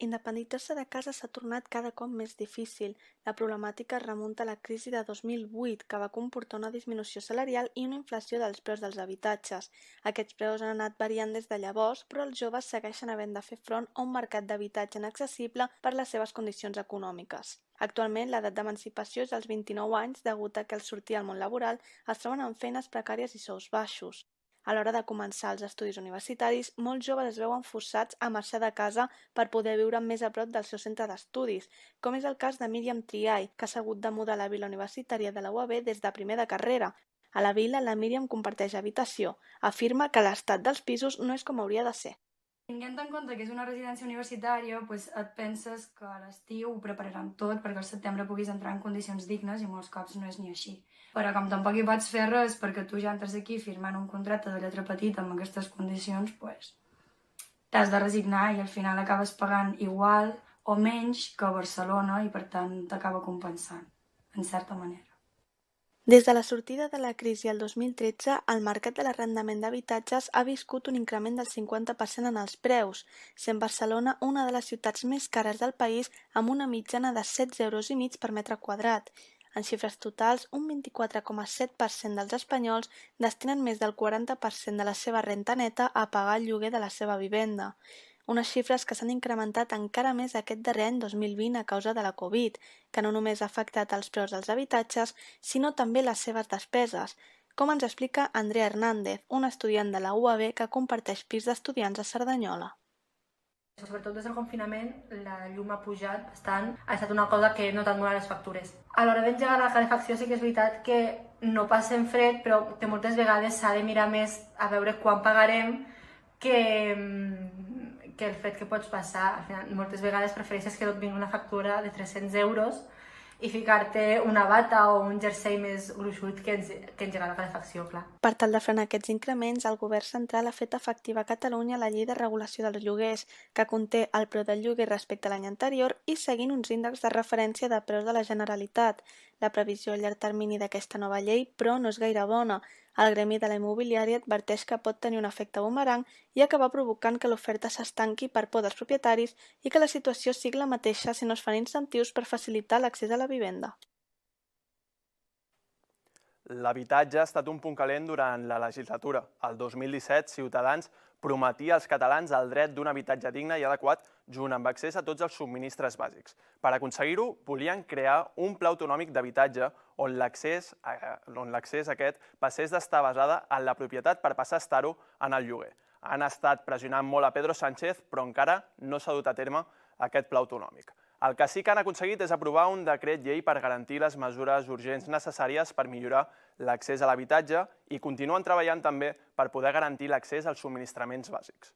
Independitzar-se de casa s'ha tornat cada cop més difícil. La problemàtica es remunta a la crisi de 2008, que va comportar una disminució salarial i una inflació dels preus dels habitatges. Aquests preus han anat variant des de llavors, però els joves segueixen havent de fer front a un mercat d'habitatge inaccessible per les seves condicions econòmiques. Actualment, l'edat d'emancipació és als 29 anys, degut a que al sortir al món laboral es troben amb feines precàries i sous baixos. A l'hora de començar els estudis universitaris, molts joves es veuen forçats a marxar de casa per poder viure més a prop del seu centre d'estudis, com és el cas de Míriam Triay, que s'ha hagut de mudar a la vila universitària de la UAB des de primer de carrera. A la vila, la Míriam comparteix habitació. Afirma que l'estat dels pisos no és com hauria de ser. Tenint en compte que és una residència universitària, et penses que a l'estiu ho prepararan tot perquè al setembre puguis entrar en condicions dignes i molts cops no és ni així. Però com tampoc hi pots fer res perquè tu ja entres aquí firmant un contracte de lletra petita amb aquestes condicions, t'has de resignar i al final acabes pagant igual o menys que a Barcelona i per tant t'acaba compensant, en certa manera. Des de la sortida de la crisi el 2013, el mercat de l'arrendament d'habitatges ha viscut un increment del 50% en els preus, sent Barcelona una de les ciutats més cares del país amb una mitjana de 16,5 € per metre quadrat. En xifres totals, un 24,7% dels espanyols destinen més del 40% de la seva renta neta a pagar el lloguer de la seva vivenda. Unes xifres que s'han incrementat encara més aquest darrer any 2020 a causa de la Covid, que no només ha afectat els preus dels habitatges, sinó també les seves despeses, com ens explica Andrea Hernández, un estudiant de la UAB que comparteix pis d'estudiants a Cerdanyola. Sobretot des del confinament, la llum ha pujat bastant. Ha estat una cosa que he notat molt a les factures. A l'hora d'engegar la calefacció sí que és veritat que no passem fred, però que moltes vegades s'ha de mirar més a veure quan pagarem que el fred que pots passar. Al final, moltes vegades prefereixes que et vingui una factura de 300 € i ficar-te una bata o un jersei més gruixut que engega la calefacció, clar. Per tal de frenar aquests increments, el Govern central ha fet efectiva a Catalunya la Llei de Regulació dels Lloguers, que conté el preu del lloguer respecte a l'any anterior i seguint uns índexs de referència de preus de la Generalitat. La previsió a llarg termini d'aquesta nova llei, però, no és gaire bona. El gremi de la immobiliària adverteix que pot tenir un efecte bumerang i acabar provocant que l'oferta s'estanqui per por dels propietaris i que la situació sigui la mateixa si no es fan incentius per facilitar l'accés a la vivenda. L'habitatge ha estat un punt calent durant la legislatura. El 2017, Ciutadans prometia als catalans el dret d'un habitatge digne i adequat junt amb accés a tots els subministres bàsics. Per aconseguir-ho, volien crear un pla autonòmic d'habitatge on l'accés aquest passés d'estar basada en la propietat per passar a estar-ho en el lloguer. Han estat pressionant molt a Pedro Sánchez, però encara no s'ha dut a terme aquest pla autonòmic. El que sí que han aconseguit és aprovar un decret llei per garantir les mesures urgents necessàries per millorar l'accés a l'habitatge i continuen treballant també per poder garantir l'accés als subministraments bàsics.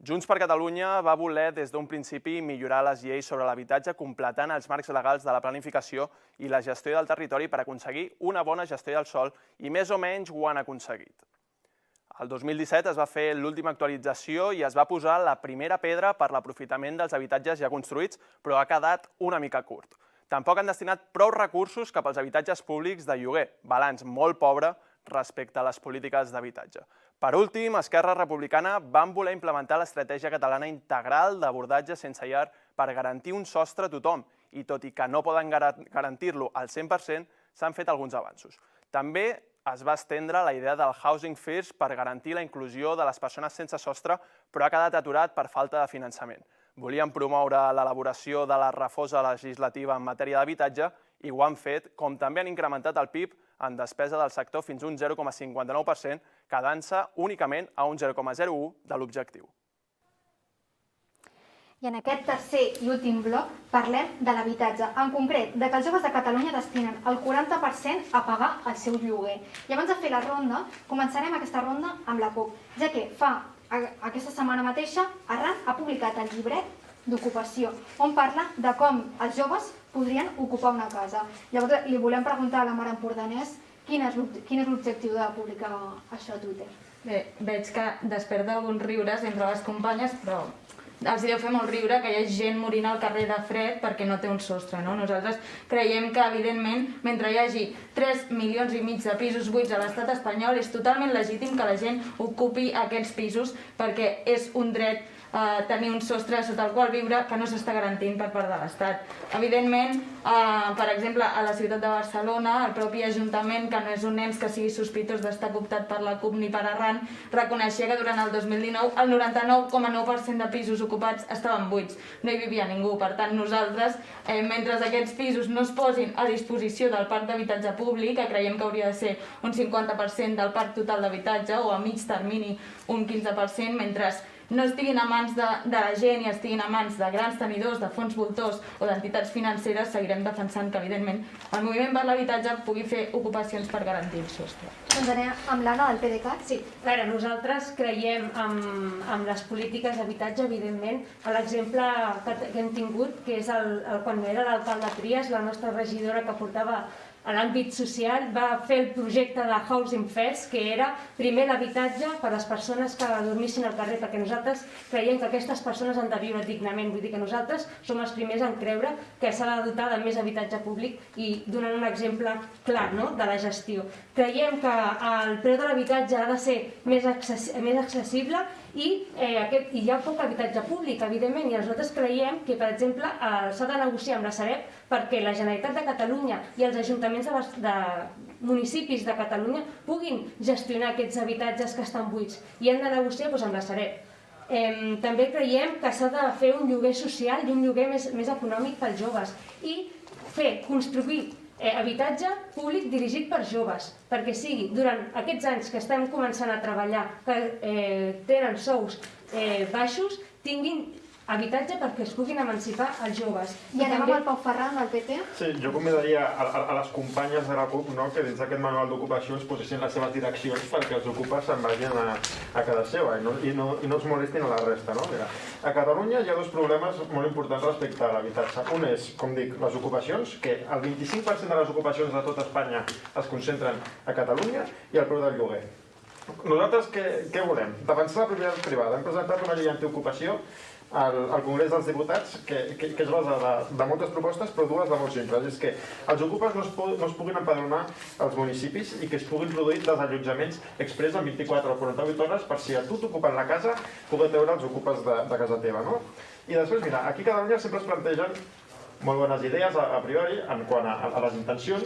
Junts per Catalunya va voler des d'un principi millorar les lleis sobre l'habitatge completant els marcs legals de la planificació i la gestió del territori per aconseguir una bona gestió del sòl i més o menys ho han aconseguit. El 2017 es va fer l'última actualització i es va posar la primera pedra per l'aprofitament dels habitatges ja construïts, però ha quedat una mica curt. Tampoc han destinat prou recursos cap als habitatges públics de lloguer, balanç molt pobre respecte a les polítiques d'habitatge. Per últim, Esquerra Republicana van voler implementar l'estratègia catalana integral d'abordatge sense llar per garantir un sostre a tothom i tot i que no poden garantir-lo al 100%, s'han fet alguns avanços. També es va estendre la idea del Housing First per garantir la inclusió de les persones sense sostre, però ha quedat aturat per falta de finançament. Volien promoure l'elaboració de la refosa legislativa en matèria d'habitatge i ho han fet, com també han incrementat el PIB en despesa del sector fins a un 0,59%, quedant-se únicament a un 0,01% de l'objectiu. I en aquest tercer i últim bloc parlem de l'habitatge, en concret de que els joves de Catalunya destinen el 40% a pagar el seu lloguer. I abans de fer la ronda, començarem aquesta ronda amb la CUP, ja que aquesta setmana mateixa Arran ha publicat el llibret d'ocupació, on parla de com els joves podrien ocupar una casa. Llavors li volem preguntar a la Mar Empordanès quin és l'objectiu de publicar això a Twitter. Bé, veig que desperta alguns riures entre les companyes, però els deu fer molt riure que hi hagi gent morint al carrer de fred perquè no té un sostre, no? Nosaltres creiem que, evidentment, mentre hi hagi 3,5 milions de pisos buits a l'estat espanyol, és totalment legítim que la gent ocupi aquests pisos perquè és un dret tenir un sostre sota el qual viure que no s'està garantint per part de l'Estat. Evidentment, per exemple, a la ciutat de Barcelona, el propi Ajuntament, que no és un ens que sigui sospitós d'estar cooptat per la CUP ni per Arran, reconeixia que durant el 2019 el 99,9% de pisos ocupats estaven buits, no hi vivia ningú. Per tant, nosaltres, mentre aquests pisos no es posin a disposició del parc d'habitatge públic, que creiem que hauria de ser un 50% del parc total d'habitatge o a mig termini un 15%, mentre no estiguin a mans de la gent i estiguin a mans de grans tenidors, de fons voltors o d'entitats financeres, seguirem defensant que, evidentment, el moviment per l'habitatge pugui fer ocupacions per garantir el sostre. Doncs anem amb l'Anna del PDeCAT. Sí, a veure, nosaltres creiem en les polítiques d'habitatge, evidentment. L'exemple que hem tingut, que és quan era l'alcalde Trias, la nostra regidora que portava a l'àmbit social, va fer el projecte de Housing First, que era primer l'habitatge per a les persones que dormissin al carrer, perquè nosaltres creiem que aquestes persones han de viure dignament. Vull dir que nosaltres som els primers en creure que s'ha de dotar de més habitatge públic i donant un exemple clar de la gestió. Creiem que el preu de l'habitatge ha de ser més accessible i hi ha poc habitatge públic, evidentment, i nosaltres creiem que, per exemple, s'ha de negociar amb la Sareb perquè la Generalitat de Catalunya i els ajuntaments de municipis de Catalunya puguin gestionar aquests habitatges que estan buits i han de negociar amb la Sareb. També creiem que s'ha de fer un lloguer social i un lloguer més econòmic pels joves i construir habitatge públic dirigit per joves, perquè sigui durant aquests anys que estem començant a treballar, que tenen sous baixos, tinguin habitatge perquè es puguin emancipar els joves. I anem amb el Pau Ferran, del PT. Sí, jo convidaria a les companyes de la CUP que dins d'aquest manual d'ocupació es posessin les seves direccions perquè els ocupes se'n vagin a casa seva i no es molestin a la resta. Mira, a Catalunya hi ha dos problemes molt importants respecte a l'habitatge. Un és, com dic, les ocupacions, que el 25% de les ocupacions de tot Espanya es concentren a Catalunya, i el preu del lloguer. Nosaltres què volem? Defensar la propietat privada. Hem presentat una llei antiocupació al Congrés dels Diputats que es basa de moltes propostes, però dues de molt simples. És que els ocupes no es puguin empadronar als municipis i que es puguin produir desallotjaments express en 24 o 48 hores per si a tu t'ocupen la casa poder treure els ocupes de casa teva. I després, mira, aquí a Catalunya sempre es plantegen molt bones idees a priori en quant a les intencions,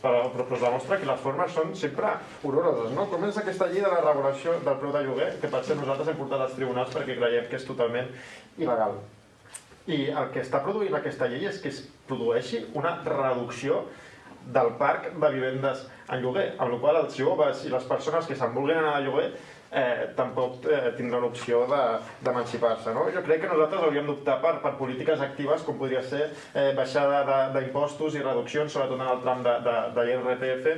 però es demostra que les formes són sempre horroroses. Com és aquesta llei de la regulació del preu de lloguer, que per ser nosaltres hem portat als tribunals perquè creiem que és totalment il·legal. I el que està produint aquesta llei és que es produeixi una reducció del parc de vivendes en lloguer, amb la qual cosa els joves i les persones que se'n vulguin anar a lloguer tampoc tindran opció d'emancipar-se. Jo crec que nosaltres hauríem d'optar per polítiques actives com podria ser baixada d'impostos i reduccions, sobretot en el tram de l'IRPF,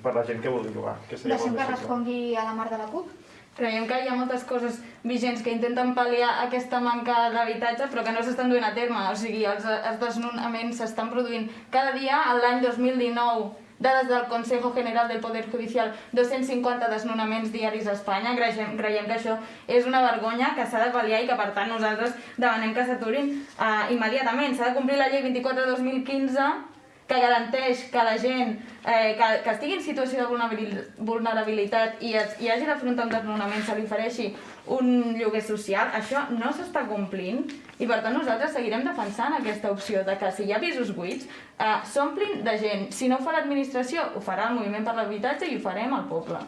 per la gent que vulgui llogar. Deixem que respongui a la Mar de la CUP. Creiem que hi ha moltes coses vigents que intenten pal·liar aquesta manca d'habitatge però que no s'estan duent a terme. O sigui, els desnonaments s'estan produint cada dia. L'any 2019, dades del Consejo General del Poder Judicial, 250 desnonaments diaris a Espanya. Creiem que això és una vergonya que s'ha de pal·liar i que per tant nosaltres demanem que s'aturin immediatament. S'ha de complir la llei 24/2015 que garanteix que la gent que estigui en situació de vulnerabilitat i hagi d'afrontar un desnonament se li ofereixi un lloguer social. Això no s'està complint i per tant nosaltres seguirem defensant aquesta opció de que si hi ha pisos buits s'omplin de gent. Si no ho fa l'administració, ho farà el Moviment per l'Habitatge i ho farem el poble.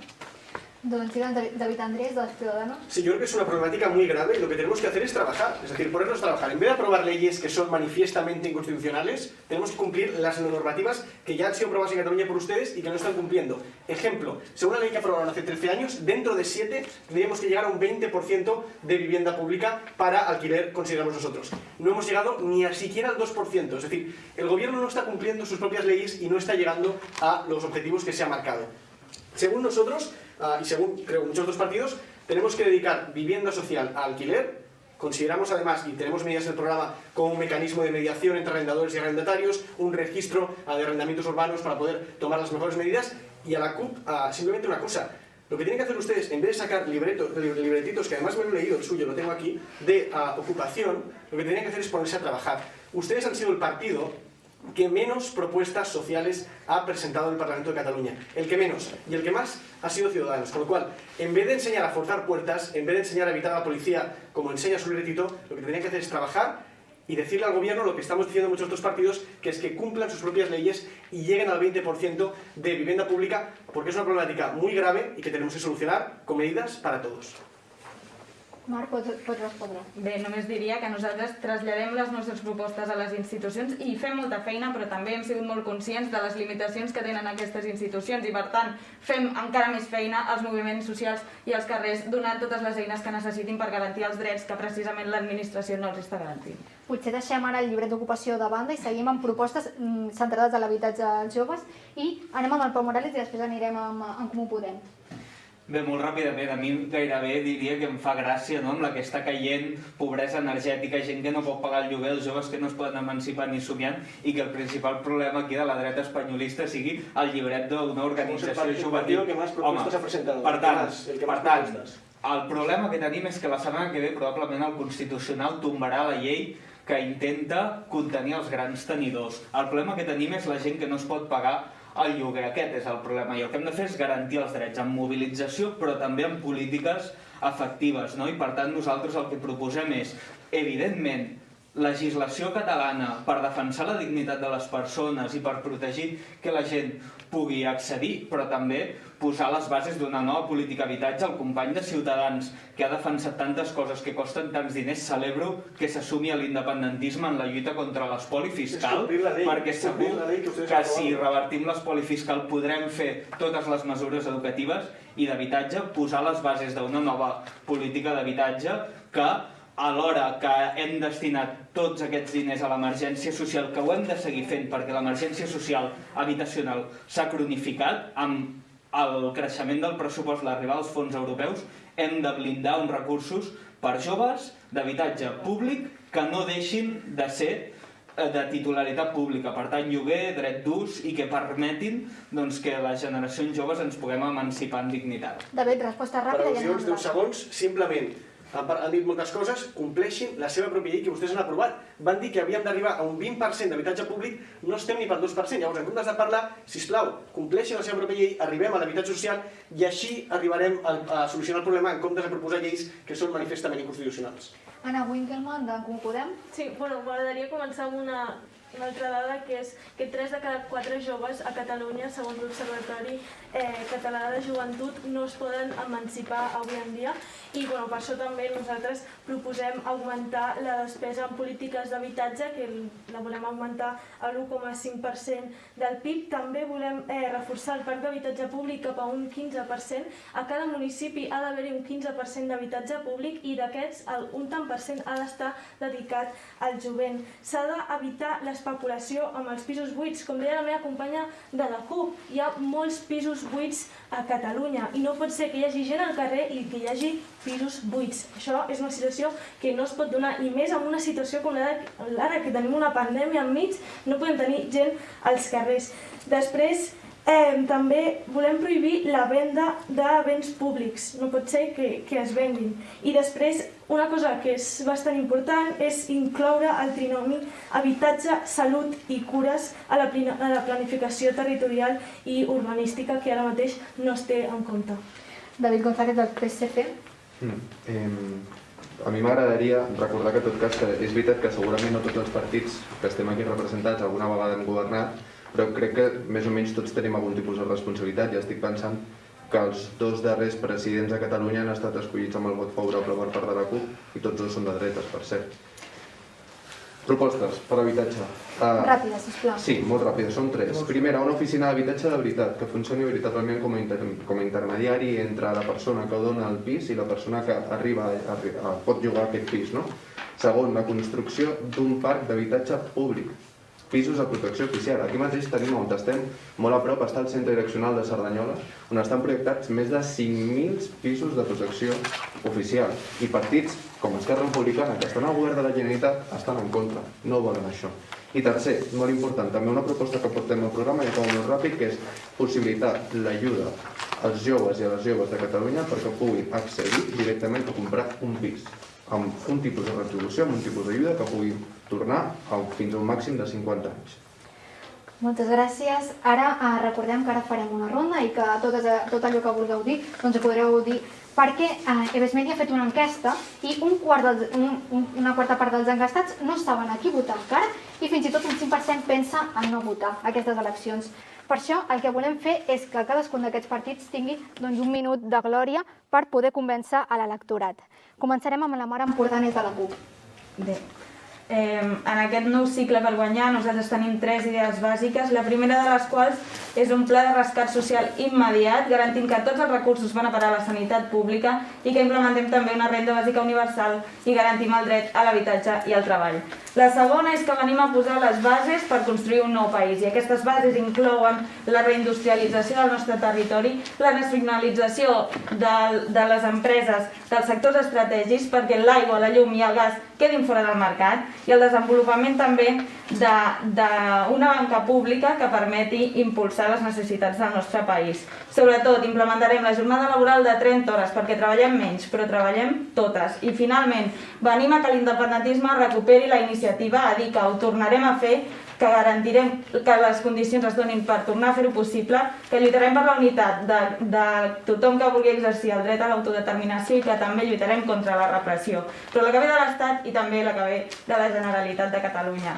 Don David Andrés, de los Ciudadanos. Sí, yo creo que es una problemática muy grave y lo que tenemos que hacer es trabajar, es decir, ponernos a trabajar. En vez de aprobar leyes que son manifiestamente inconstitucionales, tenemos que cumplir las normativas que ya han sido aprobadas en Cataluña por ustedes y que no están cumpliendo. Ejemplo, según la ley que aprobaron hace 13 años, dentro de 7 tendríamos que llegar a un 20% de vivienda pública para alquiler, consideramos nosotros. No hemos llegado ni a siquiera al 2%, es decir, el gobierno no está cumpliendo sus propias leyes y no está llegando a los objetivos que se ha marcado. Según nosotros, y según creo muchos otros partidos, tenemos que dedicar vivienda social a alquiler. Consideramos además, y tenemos medidas en el programa, como un mecanismo de mediación entre arrendadores y arrendatarios, un registro de arrendamientos urbanos para poder tomar las mejores medidas, y a la CUP simplemente una cosa. Lo que tienen que hacer ustedes, en vez de sacar libretitos, que además me lo he leído, el suyo, lo tengo aquí, de ocupación, lo que tienen que hacer es ponerse a trabajar. Ustedes han sido el partido que menos propuestas sociales ha presentado el Parlamento de Cataluña. El que menos. Y el que más ha sido Ciudadanos. Con lo cual, en vez de enseñar a forzar puertas, en vez de enseñar a evitar a la policía, como enseña su libretito, lo que tendrían que hacer es trabajar y decirle al gobierno lo que estamos diciendo muchos otros partidos, que es que cumplan sus propias leyes y lleguen al 20% de vivienda pública, porque es una problemática muy grave y que tenemos que solucionar con medidas para todos. Marc, pots respondre. Bé, només diria que nosaltres traslladem les nostres propostes a les institucions i fem molta feina, però també hem sigut molt conscients de les limitacions que tenen aquestes institucions i, per tant, fem encara més feina als moviments socials i als carrers, donant totes les eines que necessitin per garantir els drets que precisament l'administració no els està garantint. Potser deixem ara el llibret d'ocupació de banda i seguim amb propostes centrades a l'habitatge als joves i anem amb el Pau Morales i després anirem en Comú Podem. Bé, molt ràpidament, a mi gairebé diria que em fa gràcia, no?, amb la que està caient pobresa energètica, gent que no pot pagar el lloguer, els joves que no es poden emancipar ni somiant, i que el principal problema aquí de la dreta espanyolista sigui el llibret d'una organització juvenil. Home, per tant, el problema que tenim és que la setmana que ve probablement el Constitucional tombarà la llei que intenta contenir els grans tenidors. El problema que tenim és la gent que no es pot pagar el lloguer. Aquest és el problema i el que hem de fer és garantir els drets amb mobilització però també amb polítiques efectives, no? I per tant nosaltres el que proposem és, evidentment, legislació catalana per defensar la dignitat de les persones i per protegir que la gent pugui accedir, però també posar les bases d'una nova política d'habitatge. El company de Ciutadans, que ha defensat tantes coses que costen tants diners, celebro que s'assumi a l'independentisme en la lluita contra l'espoli fiscal, perquè segur que si revertim l'espoli fiscal podrem fer totes les mesures educatives i d'habitatge, posar les bases d'una nova política d'habitatge que alhora que hem destinat tots aquests diners a l'emergència social, que ho hem de seguir fent perquè l'emergència social habitacional s'ha cronificat amb el creixement del pressupost, l'arribada als fons europeus, hem de blindar uns recursos per joves d'habitatge públic que no deixin de ser de titularitat pública, per tant lloguer, dret d'ús, i que permetin que les generacions joves ens puguem emancipar en dignitat. David, resposta Per ràpida. al·lusions, 10 segons, simplement han dit moltes coses, compleixin la seva pròpia llei que vostès han aprovat. Van dir que havíem d'arribar a un 20% d'habitatge públic, no estem ni pel 2%. Llavors, en comptes de parlar, sisplau, compleixin la seva pròpia llei, arribem a l'habitatge social i així arribarem a solucionar el problema en comptes de proposar lleis que són manifestament inconstitucionals. Anna Winkelmann, d'en Comú Podem. Sí, m'agradaria començar amb una altra dada, que és que 3 de cada 4 joves a Catalunya, segons l'Observatori Català de Joventut, no es poden emancipar avui en dia, i per això també nosaltres proposem augmentar la despesa en polítiques d'habitatge, que la volem augmentar a l'1,5% del PIB. També volem reforçar el parc d'habitatge públic cap a un 15%. A cada municipi ha d'haver-hi un 15% d'habitatge públic i d'aquests un tant per cent ha d'estar dedicat al jovent. S'ha d'evitar l'especulació amb els pisos buits. Com deia la meva companya de la CUP, hi ha molts pisos buits a Catalunya i no pot ser que hi hagi gent al carrer i que hi hagi pisos buits. Això és una situació que no es pot donar, i més en una situació com l'ara, que tenim una pandèmia enmig, no podem tenir gent als carrers. Després, també volem prohibir la venda de béns públics, no pot ser que es venguin. I després, una cosa que és bastant important és incloure el trinomi habitatge, salut i cures a la planificació territorial i urbanística, que ara mateix no es té en compte. David González, del PSC. A mi m'agradaria recordar que, en tot cas, que és veritat que segurament no tots els partits que estem aquí representats alguna vegada han governat, però crec que més o menys tots tenim algun tipus de responsabilitat. Ja estic pensant que els 2 darrers presidents de Catalunya han estat escollits amb el vot favorable per part de la CUP i tots 2 són de dretes, per cert. Propostes per habitatge. Ràpides, sisplau. Sí, molt ràpides, són 3. Primera, una oficina d'habitatge de veritat, que funcioni veritablement com a intermediari entre la persona que dona el pis i la persona que pot llogar aquest pis. Segon, la construcció d'un parc d'habitatge públic, pisos de protecció oficial. Aquí mateix tenim on estem, molt a prop, està el centre direccional de Cerdanyola, on estan projectats més de 5.000 pisos de protecció oficial. I partits com Esquerra Republicana, que estan al govern de la Generalitat, estan en contra, no volen això. I tercer, molt important, també una proposta que portem al programa, i acabo molt ràpid, que és possibilitar l'ajuda als joves i a les joves de Catalunya perquè puguin accedir directament a comprar un pis, amb un tipus de retribució, amb un tipus d'ajuda que puguin tornar fins a un màxim de 50 anys. Moltes gràcies. Ara recordem que ara farem una ronda i que tot allò que vulgueu dir doncs ho podreu dir, perquè Eves Media ha fet una enquesta i una quarta part dels enquestats no saben a qui votar encara i fins i tot un 5% pensa en no votar aquestes eleccions. Per això el que volem fer és que cadascun d'aquests partits tingui un minut de glòria per poder convèncer a l'electorat. Començarem amb la Mare Empordanès de la CUP. Bé, en aquest nou cicle per guanyar nosaltres tenim 3 idees bàsiques, la primera de les quals és un pla de rescat social immediat, garantint que tots els recursos van a parar a la sanitat pública i que implementem també una renda bàsica universal i garantim el dret a l'habitatge i al treball. La segona és que venim a posar les bases per construir un nou país, i aquestes bases inclouen la reindustrialització del nostre territori, la nacionalització de les empreses dels sectors estratègics perquè l'aigua, la llum i el gas quedin fora del mercat, i el desenvolupament també d'una banca pública que permeti impulsar les necessitats del nostre país. Sobretot, implementarem la jornada laboral de 30 hores perquè treballem menys, però treballem totes. I finalment, venim a que l'independentisme recuperi la iniciativa, a dir que ho tornarem a fer, que garantirem que les condicions es donin per tornar a fer-ho possible, que lluitarem per la unitat de tothom que vulgui exercir el dret a l'autodeterminació i que també lluitarem contra la repressió, però la que ve de l'Estat i també la que ve de la Generalitat de Catalunya.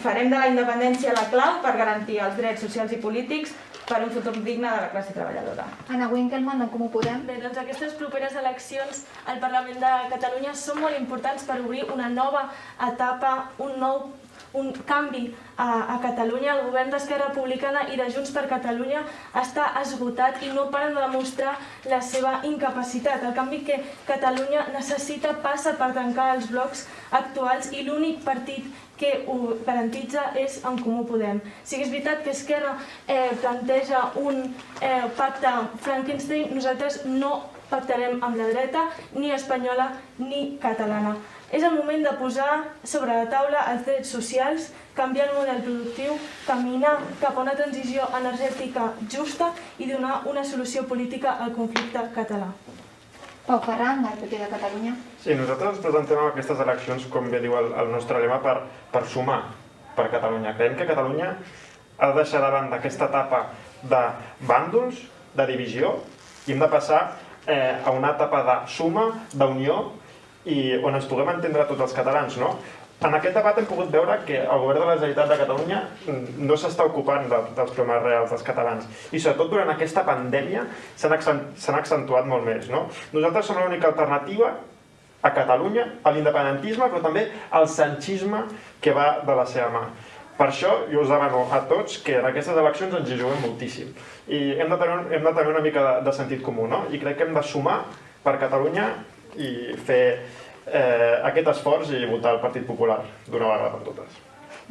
Farem de la independència la clau per garantir els drets socials i polítics per un futur digne de la classe treballadora. Anna Winkelmann, d'en Comú Podem. Bé, doncs aquestes properes eleccions al Parlament de Catalunya són molt importants per obrir una nova etapa, un un canvi a Catalunya. El govern d'Esquerra Republicana i de Junts per Catalunya està esgotat i no paren de demostrar la seva incapacitat. El canvi que Catalunya necessita passa per tancar els blocs actuals i l'únic partit que ho garantitza és En Comú Podem. Si és veritat que Esquerra planteja un pacte Frankenstein, nosaltres no pactarem amb la dreta, ni espanyola ni catalana. És el moment de posar sobre la taula els drets socials, canviar el model productiu, caminar cap a una transició energètica justa i donar una solució política al conflicte català. Pau Ferran, del PP de Catalunya. Sí, nosaltres ens presentem en aquestes eleccions, com bé diu el nostre lema, per sumar per Catalunya. Creiem que Catalunya ha de deixar davant d'aquesta etapa de bàndols, de divisió, i hem de passar a una etapa de suma, d'unió, i on ens puguem entendre tots els catalans, no? En aquest debat hem pogut veure que el govern de la Generalitat de Catalunya no s'està ocupant dels problemes reals dels catalans i sobretot durant aquesta pandèmia s'han accentuat molt més, no? Nosaltres som l'única alternativa a Catalunya, a l'independentisme, però també al sanchisme que va de la seva mà. Per això jo us demano a tots que en aquestes eleccions ens hi juguem moltíssim i hem de tenir una mica de sentit comú, no? I crec que hem de sumar per Catalunya i fer aquest esforç i votar el Partit Popular d'una vegada per totes.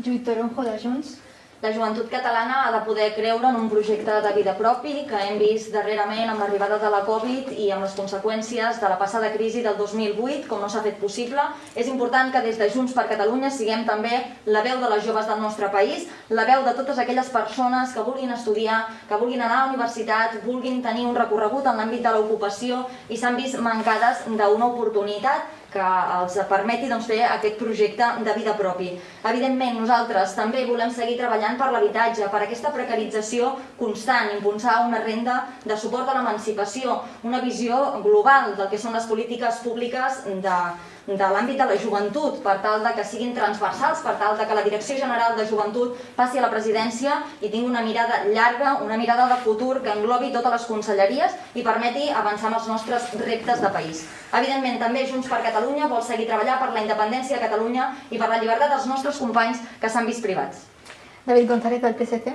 Lluís Toronjo, de Junts. La joventut catalana ha de poder creure en un projecte de vida propi que hem vist darrerament amb l'arribada de la Covid i amb les conseqüències de la passada crisi del 2008, com no s'ha fet possible. És important que des de Junts per Catalunya siguem també la veu de les joves del nostre país, la veu de totes aquelles persones que vulguin estudiar, que vulguin anar a la universitat, vulguin tenir un recorregut en l'àmbit de l'ocupació i s'han vist mancades d'una oportunitat que els permeti fer aquest projecte de vida propi. Evidentment, nosaltres també volem seguir treballant per l'habitatge, per aquesta precarització constant, impulsar una renda de suport a l'emancipació, una visió global del que són les polítiques públiques de l'àmbit de la joventut, per tal que siguin transversals, per tal que la Direcció General de Joventut passi a la presidència i tingui una mirada llarga, una mirada de futur que englobi totes les conselleries i permeti avançar en els nostres reptes de país. Evidentment, també Junts per Catalunya vol seguir treballant per la independència de Catalunya i per la llibertat dels nostres companys que s'han vist privats. David González, del PSC.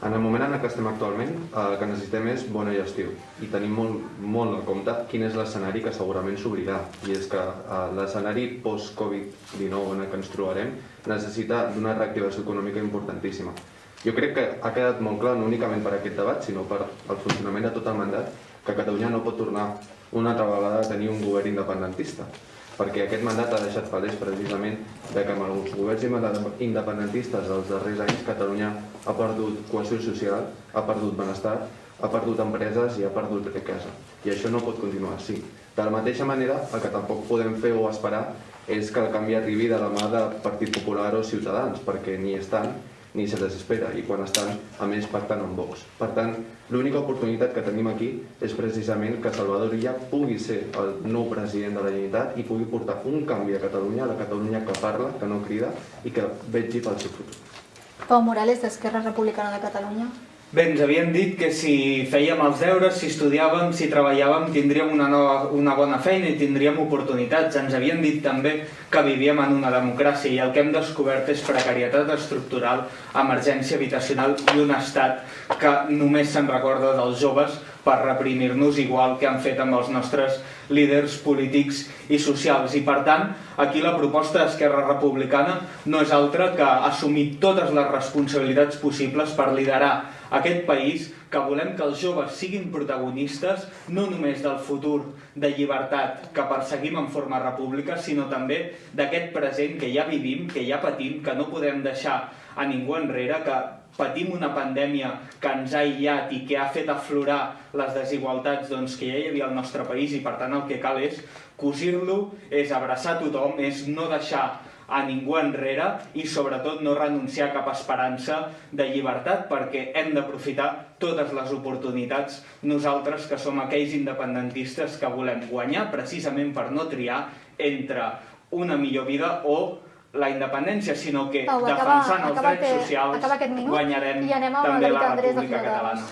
En el moment en què estem actualment, el que necessitem és bona gestió i tenim molt en compte quin és l'escenari que segurament s'obrirà, i és que l'escenari post-Covid-19 en el que ens trobarem necessita d'una reactivació econòmica importantíssima. Jo crec que ha quedat molt clar, no únicament per aquest debat, sinó per el funcionament de tot el mandat, que Catalunya no pot tornar una altra vegada a tenir un govern independentista, perquè aquest mandat ha deixat palès precisament que amb els governs independentistes dels darrers anys Catalunya ha perdut cohesió social, ha perdut benestar, ha perdut empreses i ha perdut riquesa. I això no pot continuar així. De la mateixa manera, el que tampoc podem fer o esperar és que el canvi arribi de la mà del Partit Popular o Ciutadans, perquè ni estan ni se desespera, i quan estan, a més, pacten amb Vox. Per tant, l'única oportunitat que tenim aquí és precisament que Salvador Illa pugui ser el nou president de la Generalitat i pugui portar un canvi a Catalunya, la Catalunya que parla, que no crida i que vetgi pel seu futur. Pau Morales, d'Esquerra Republicana de Catalunya. Bé, ens havien dit que si fèiem els deures, si estudiàvem, si treballàvem, tindríem una bona feina i tindríem oportunitats. Ens havien dit també que vivíem en una democràcia i el que hem descobert és precarietat estructural, emergència habitacional i un estat que només se'n recorda dels joves per reprimir-nos igual que han fet amb els nostres líders polítics i socials. I per tant, aquí la proposta d'Esquerra Republicana no és altra que assumir totes les responsabilitats possibles per liderar aquest país, que volem que els joves siguin protagonistes no només del futur de llibertat que perseguim en forma república, sinó també d'aquest present que ja vivim, que ja patim, que no podem deixar a ningú enrere, que patim una pandèmia que ens ha aïllat i que ha fet aflorar les desigualtats que ja hi havia al nostre país, i per tant el que cal és cosir-lo, és abraçar tothom, és no deixar a ningú enrere i sobretot no renunciar a cap esperança de llibertat, perquè hem d'aprofitar totes les oportunitats nosaltres que som aquells independentistes que volem guanyar precisament per no triar entre una millor vida o la independència, sinó que defensant els drets socials guanyarem també la República Catalana.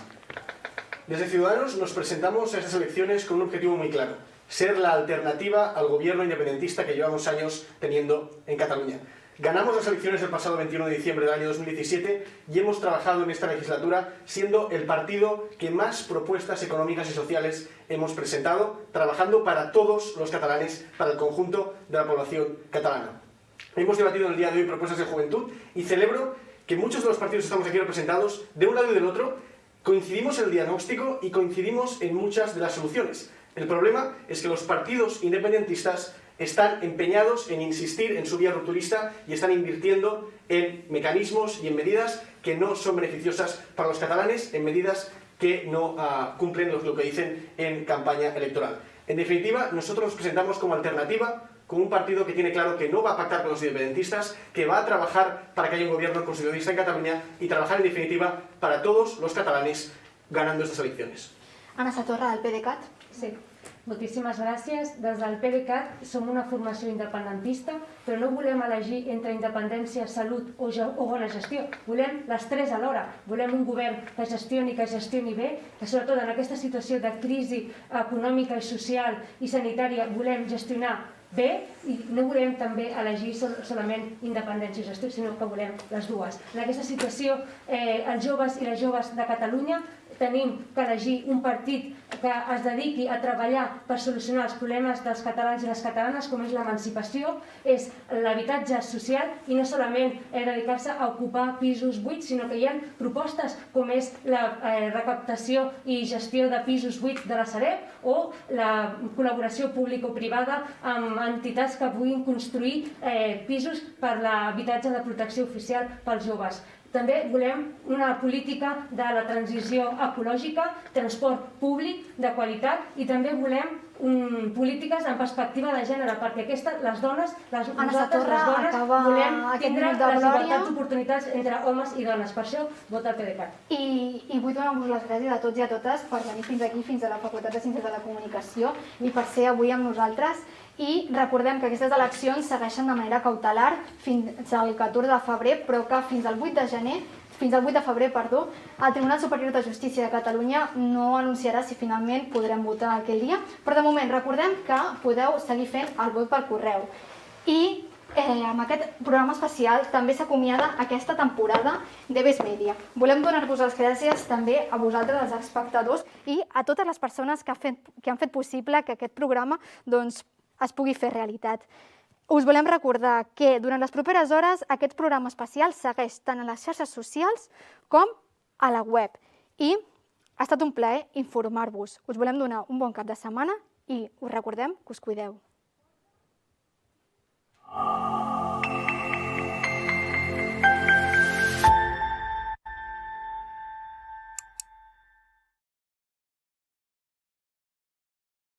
Desde Ciudadanos nos presentamos a estas elecciones con un objetivo muy claro: ser la alternativa al gobierno independentista que llevamos años teniendo en Cataluña. Ganamos las elecciones el pasado 21 de diciembre del año 2017 y hemos trabajado en esta legislatura siendo el partido que más propuestas económicas y sociales hemos presentado, trabajando para todos los catalanes, para el conjunto de la población catalana. Hemos debatido en el día de hoy propuestas de juventud y celebro que muchos de los partidos que estamos aquí representados, de un lado y del otro, coincidimos en el diagnóstico y coincidimos en muchas de las soluciones. El problema es que los partidos independentistas están empeñados en insistir en su vía rupturista y están invirtiendo en mecanismos y en medidas que no son beneficiosas para los catalanes, en medidas que no cumplen lo que dicen en campaña electoral. En definitiva, nosotros nos presentamos como alternativa, como un partido que tiene claro que no va a pactar con los independentistas, que va a trabajar para que haya un gobierno constitucionalista en Cataluña y trabajar en definitiva para todos los catalanes ganando estas elecciones. Ana Satorra, del PDeCAT. Sí. Moltíssimes gràcies. Des del PDeCAT som una formació independentista, però no volem elegir entre independència, salut o bona gestió. Volem les tres alhora. Volem un govern que gestioni bé, que sobretot en aquesta situació de crisi econòmica i social i sanitària volem gestionar bé i no volem també elegir solament independència i gestió, sinó que volem les dues. En aquesta situació, els joves i les joves de Catalunya tenim que elegir un partit que es dediqui a treballar per solucionar els problemes dels catalans i les catalanes, com és l'emancipació, és l'habitatge social i no solament dedicar-se a ocupar pisos buits, sinó que hi ha propostes com és la recaptació i gestió de pisos buits de la Sareb o la col·laboració público-privada amb entitats que puguin construir pisos per l'habitatge de protecció oficial pels joves. També volem una política de la transició ecològica, transport públic de qualitat i també volem polítiques en perspectiva de gènere, perquè les dones, nosaltres les dones, volem tindre les igualtats d'oportunitats entre homes i dones. Per això vota el PDeCAT. I vull donar-vos les gràcies a tots i a totes per venir fins aquí, fins a la Facultat de Ciències de la Comunicació i per ser avui amb nosaltres. I recordem que aquestes eleccions segueixen de manera cautelar fins al 14 de febrer, però que fins al 8 de febrer, el Tribunal Superior de Justícia de Catalunya no anunciarà si finalment podrem votar aquell dia, però de moment recordem que podeu seguir fent el vot per correu. I amb aquest programa especial també s'acomiada aquesta temporada de Ves Media. Volem donar-vos les gràcies també a vosaltres, els espectadors, i a totes les persones que han fet possible que aquest programa es pugui fer realitat. Us volem recordar que durant les properes hores aquest programa especial segueix tant a les xarxes socials com a la web. I ha estat un plaer informar-vos. Us volem donar un bon cap de setmana i us recordem que us cuideu.